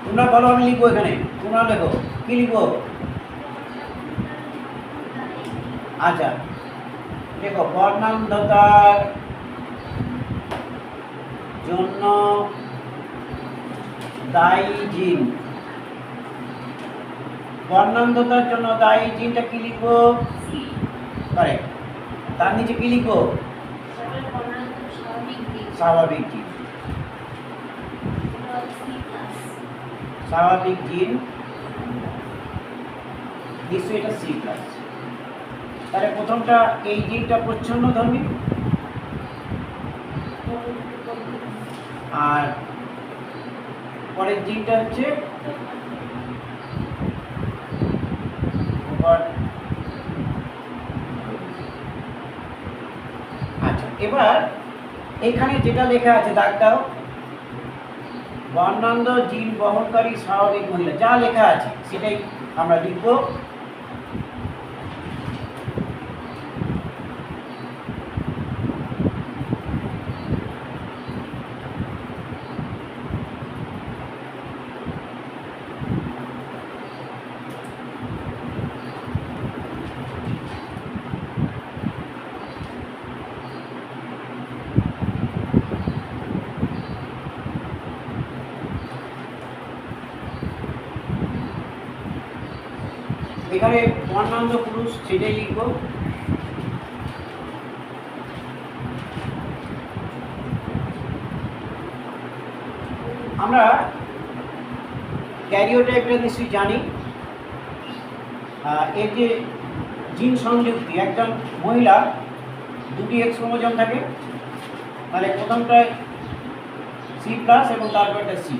তোমরা বলো, আমি লিখবো এখানে, তোমরা লেখো কী লিখবো। আচ্ছা দেখো, বর্ণান্ধতার জন্য দায়ী জিন, বর্ণান্ধতার জন্য দায়ী জিনটা কি লিখবো? কারেক্ট। তার নিচে কি লিখবো? স্বাভাবিক জিন, স্বাভাবিক জিন নিশ্চয়ই এটা সি প্লাস। তাহলে প্রথমটা এই জিনটা প্রচ্ছন্নধর্মী, আর পরের জিনটা হচ্ছে আচ্ছা, এবার এখানে যেটা লেখা আছে দাগ দাও, বর্ণান্ধ জিন বহনকারী স্বাভাবিক মহিলা, যা লেখা আছে সেটাই আমরা লিখবো। এখানে বর্ণান্ধ পুরুষ সেটাই লিখব। আমরা ক্যারিওটাইপটা নিশ্চয়ই জানি, এর যে জিন সংযুক্তি, একজন মহিলা দুটি এক্স ক্রোমোজোম থাকে, তাহলে প্রথমটায় সি প্লাস এবং তারপরটা সি।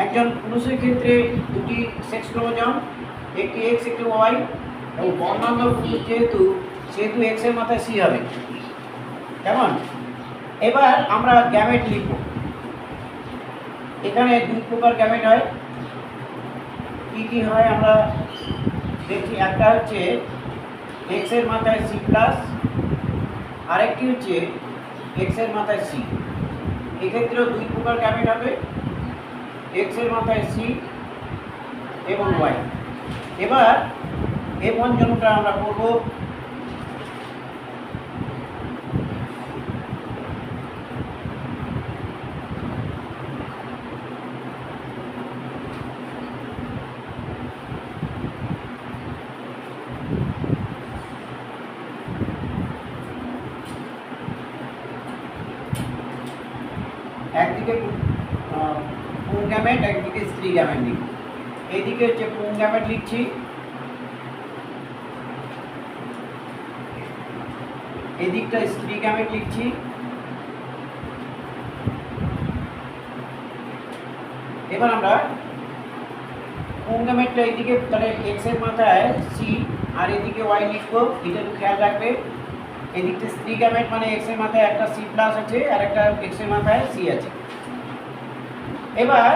একজন পুরুষের ক্ষেত্রে দুটি সেক্স ক্রোমোজোম, একটি এক্স একটি ওয়াই, এবং বর্ণান্ধ পুরুষ সেহেতু এক্স এর মাথায় সি হবে, কেমন? এবার আমরা গ্যামেট লিখব। এখানে দুই প্রকার গ্যামেট হয়, কী কী হয় আমরা দেখি। একটা হচ্ছে এক্স এর মাথায় সি প্লাস, আরেকটি হচ্ছে এক্স এর মাথায় সি। এক্ষেত্রেও দুই প্রকার গ্যামেট হবে, এক্স এর মাথায় সি এবং ওয়াই। এবার এই বন্ধনটা আমরা করব একদিকে পুং গ্যামেট, একদিকে স্ত্রী গ্যামেট লিখব। এইদিকে হচ্ছে পুং গ্যামেট লিখছি, এদিকটা স্ত্রী গ্যামেট লিখছি। এবার আমরা পুং গ্যামেটটা এইদিকে, তাহলে এক্স এর মাথায় সি আর এদিকে ওয়াই লিখবো, এটা একটু খেয়াল রাখবে। এদিকটা স্ত্রী গ্যামেট মানে এক্স এর মাথায় একটা সি প্লাস আছে আর একটা এক্স এর মাথায় সি আছে। এবার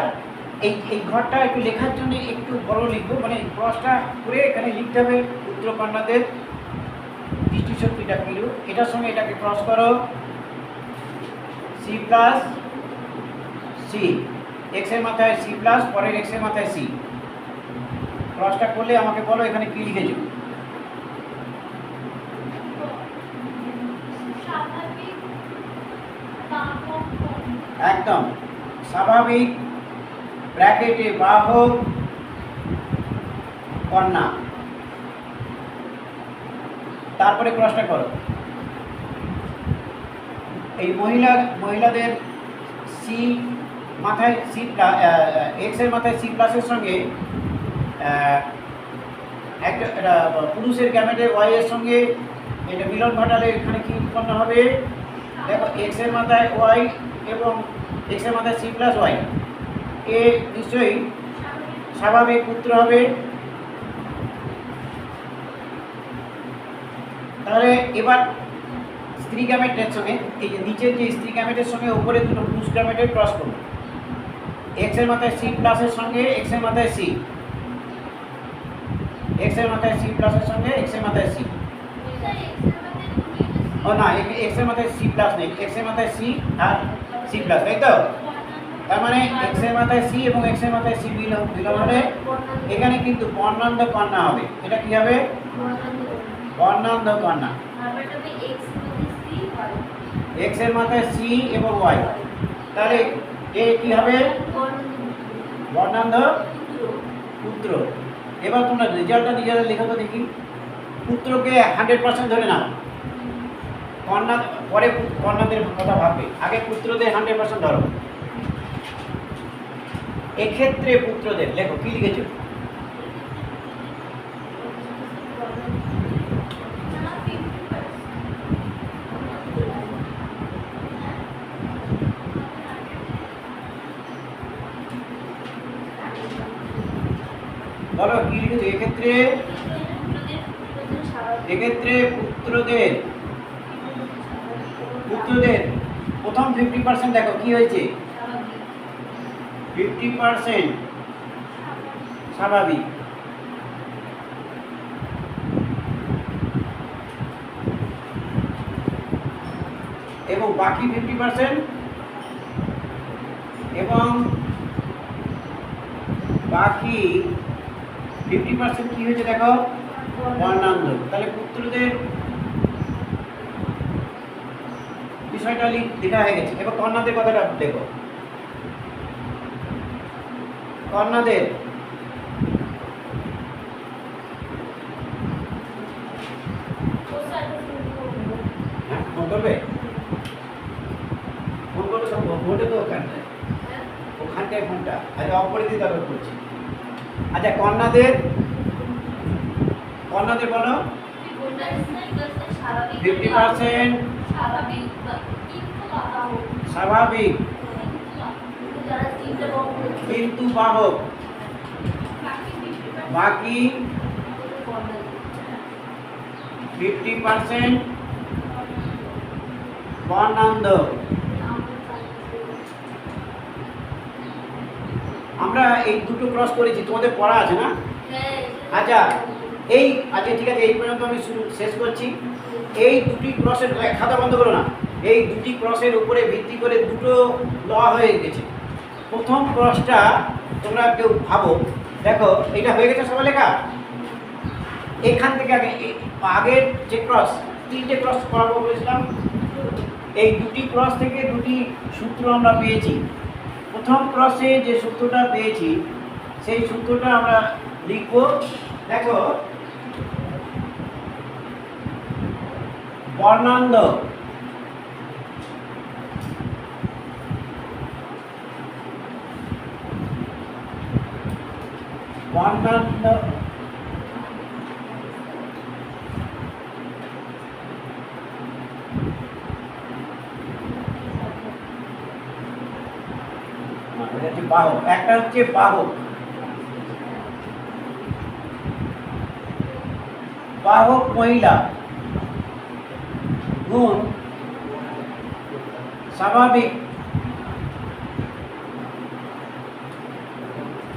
এই ঘরটা একটু লেখার জন্য একটু বড় লিখবো, মানে ক্রসটা করে এখানে লিখতে হবে উত্তরকন্যাদের দৃষ্টিশক্তিটা কিরু, এটার সঙ্গে এটাকে ক্রস করো, সি প্লাস সি, এক্স এর মাথায় সি প্লাস, পরের এক্স এর মাথায় সি। ক্রসটা করলে আমাকে বলো এখানে কি লিখেছো। একদম স্বাভাবিক ব্র্যাকেটে বাহক কন্যা, তারপরে ক্রসটা করো। এই মহিলাদের সি মাথায় সি এক্স এর মাথায় সি প্লাসের সঙ্গে একটা পুরুষের গ্যামেটের ওয়াই এর সঙ্গে এটা মিলন ঘটালে এখানে কি উৎপন্ন হবে দেখো, এক্স এর মাথায় ওয়াই এবং এক্স এর মাথায় সি প্লাস ওয়াই, এ নিশ্চয়ই স্বাভাবিক পুত্র হবে। তাহলে এবার স্ত্রী গ্যামেটের সঙ্গে এই যে নিচের যে স্ত্রী গ্যামেটের সঙ্গে উপরে দুটো পুরুষ গ্যামেটের ক্রস করব। এক্স এর মাথায় সি প্লাসের সঙ্গে এক্স এর মাথায় সি, এক্স এর মাথায় সি প্লাসের সঙ্গে এক্স এর মাথায় সি। ও না, এক্স এর মাথায় সি প্লাস নেই, এক্স এর মাথায় সি আর সি প্লাস, তাই তো? তার মানে এক্স এর মাথায় সি এবং এক্স এর মাথায় সি বিলং হলে এখানে কিন্তু বর্ণান্ধ কন্যা হবে। এটা কি হবে? বর্ণান্ধ কন্যা। এক্স এর মাথায় সি এবং ওয়াই, তাহলে এ কি হবে? বর্ণান্ধ পুত্র। এবার তোমরা রেজাল্টটা নিজেদের লেখো তো দেখি। পুত্রকে 100% ধরে নাও, কন্যা পরে কন্যাদের কথা ভাববে, আগে পুত্রদের 100% ধরো। এক্ষেত্রে পুত্রদের লেখো, কি লিখেছো? বলো কি লিখেছো? এক্ষেত্রে পুত্রদের প্রথম 50% দেখো কি হয়েছে? 50% স্বাভাবিক, এবং বাকি 50% এবং বাকি 50% কি হয়েছে দেখো? বর্ণান্ধ। তাহলে পুত্রদের বিষয়টা লেখা হয়ে গেছে। এবার কন্যাদের কথাটা দেখো। কন্যাদের ফোন করবে? ফোন করলে তো ভোটে তো ওখানটায় ফোনটা আচ্ছা অফ করে দিয়ে তারপর করছি। আচ্ছা কন্যাদের বলো। 50% স্বাভাবিক কিন্তু বাহক, বাকি 50% বর্ণান্ধ। আমরা এই দুটো ক্রস করেছি, তোমাদের পড়া আছে না? আচ্ছা ঠিক আছে, এই পর্যন্ত আমি শেষ করছি। এই দুটি ক্রসের খাতা বন্ধ করো না। এই দুটি ক্রসের উপরে ভিত্তি করে দুটো ল হয়ে গেছে। প্রথম ক্রসটা তোমরা কেউ ভাবো, দেখো এটা হয়ে গেছে সবাই লেখা। এখান থেকে আগের যে ক্রস, 3টে ক্রস করাবো বলেছিলাম, এই দুটি ক্রস থেকে দুটি সূত্র আমরা পেয়েছি। প্রথম ক্রসে যে সূত্রটা পেয়েছি সেই সূত্রটা আমরা লিখব। দেখো বর্ণান্ধ বাহক। একটা হচ্ছে বাহক, মহিলা গুণ স্বাভাবিক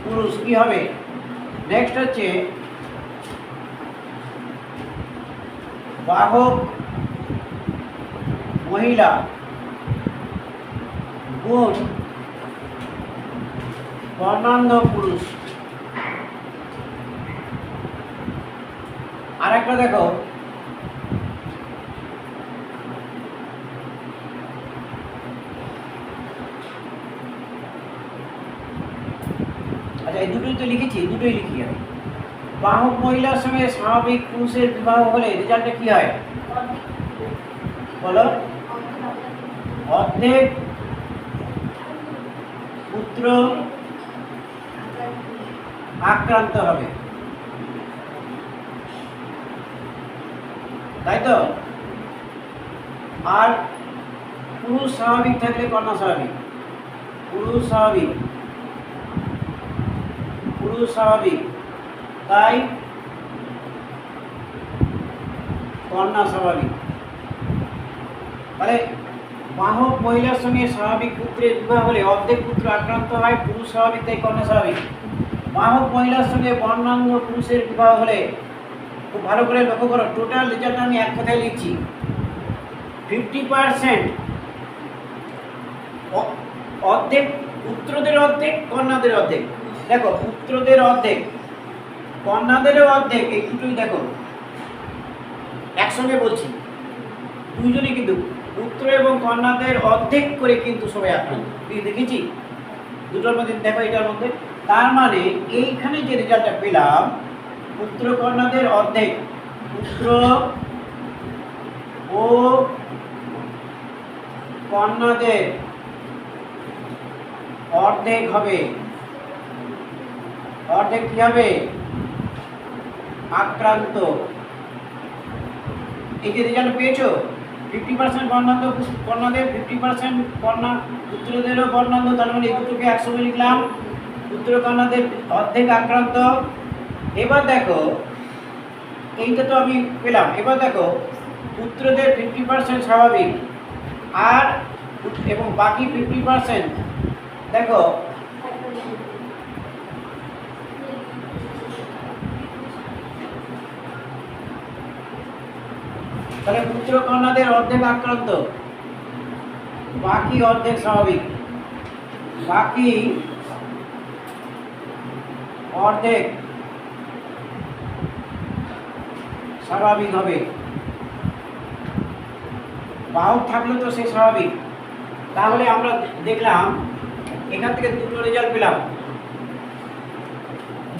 পুরুষ, কি হবে? নেক্সট হচ্ছে বাহক মহিলা গুণ বর্ণান্ধ পুরুষ। আর একটা দেখো, আচ্ছা এই দুটোই তো লিখেছি, দুটোই লিখি আমি। বাহক মহিলার সঙ্গে স্বাভাবিক পুরুষের বিবাহ হলে রেজাল্টটা কি হয় বলো? অর্ধেক পুত্র আক্রান্ত হবে, তাই তো? আর পুরুষ স্বাভাবিক থাকলে কন্যা স্বাভাবিক, পুরুষ স্বাভাবিক, তাই কন্যা স্বাভাবিক। তাহলে বাহক মহিলার সঙ্গে স্বাভাবিক পুত্রের বিবাহ হলে অর্ধেক পুত্র আক্রান্ত হয়, পুরুষ স্বাভাবিক তাই কন্যা স্বাভাবিক। বাহক মহিলার সঙ্গে বর্ণাঙ্গ পুরুষের বিবাহ হলে, খুব ভালো করে লক্ষ্য করো, টোটাল রেজাল্ট আমি এক কথায় লিখছি, 50% অর্ধেক পুত্রদের অর্ধেক, কন্যাদের অর্ধেক। দেখো পুত্রদের অর্ধেক, কন্যাদেরও অর্ধেক, এই দুটোই দেখো একসঙ্গে বলছি, দুইজনই কিন্তু পুত্র এবং কন্যাদের অর্ধেক করে কিন্তু সবাই আক্রান্ত। দেখেছি দুটোর মধ্যে, দেখো এটার মধ্যে, তার মানে এইখানে যে রেজাল্টটা পেলাম, পুত্র কন্যাদের অর্ধেক, পুত্র ও কন্যাদের অর্ধেক হবে, অর্ধেক কি হবে? আক্রান্ত। এই যে রেজাল্ট পেয়েছো, 50% বর্ণান্ধ কন্যাদের, 50% কন্যা পুত্রদেরও বর্ণান্ধ, তার মানে এই দুটোকে একসঙ্গে লিখলাম, পুত্র কন্যাদের অর্ধেক আক্রান্ত। এবার দেখো এইটা তো আমি পেলাম, এবার দেখো পুত্রদের 50% স্বাভাবিক আর এবং বাকি 50% দেখো তাহলে পুত্র কন্যাদের অর্ধেক আক্রান্ত, বাকি অর্ধেক স্বাভাবিক, বাকি অর্ধেক স্বাভাবিক হবে। বাহক থাকলে তো সে স্বাভাবিক। তাহলে আমরা দেখলাম এখান থেকে দুটো রেজাল্ট পেলাম।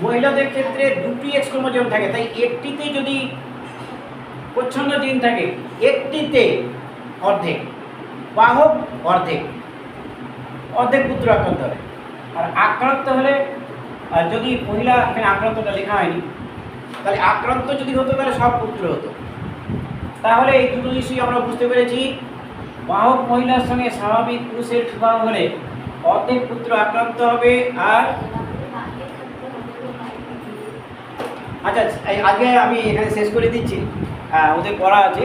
মহিলাদের ক্ষেত্রে দুটি এক্স ক্রোমোজোম থাকে, তাই একটিতে যদি প্রচ্ছন্ন জিন থাকে, একটিতে অর্ধেক বাহক, অর্ধেক অর্ধেক পুত্র আক্রান্ত হবে। আর আক্রান্ত হলে, যদি মহিলা, এখানে আক্রান্তটা লেখা হয়নি, তাহলে আক্রান্ত যদি হতো তাহলে সব পুত্র হতো। তাহলে এই দুটো জিনিসই আমরা বুঝতে পেরেছি, বাহক মহিলার সঙ্গে স্বাভাবিক পুরুষের বিবাহ হলে অর্ধেক পুত্র আক্রান্ত হবে। আর আচ্ছা, আগে আমি এখানে শেষ করে দিচ্ছি, ওদের পড়া আছে।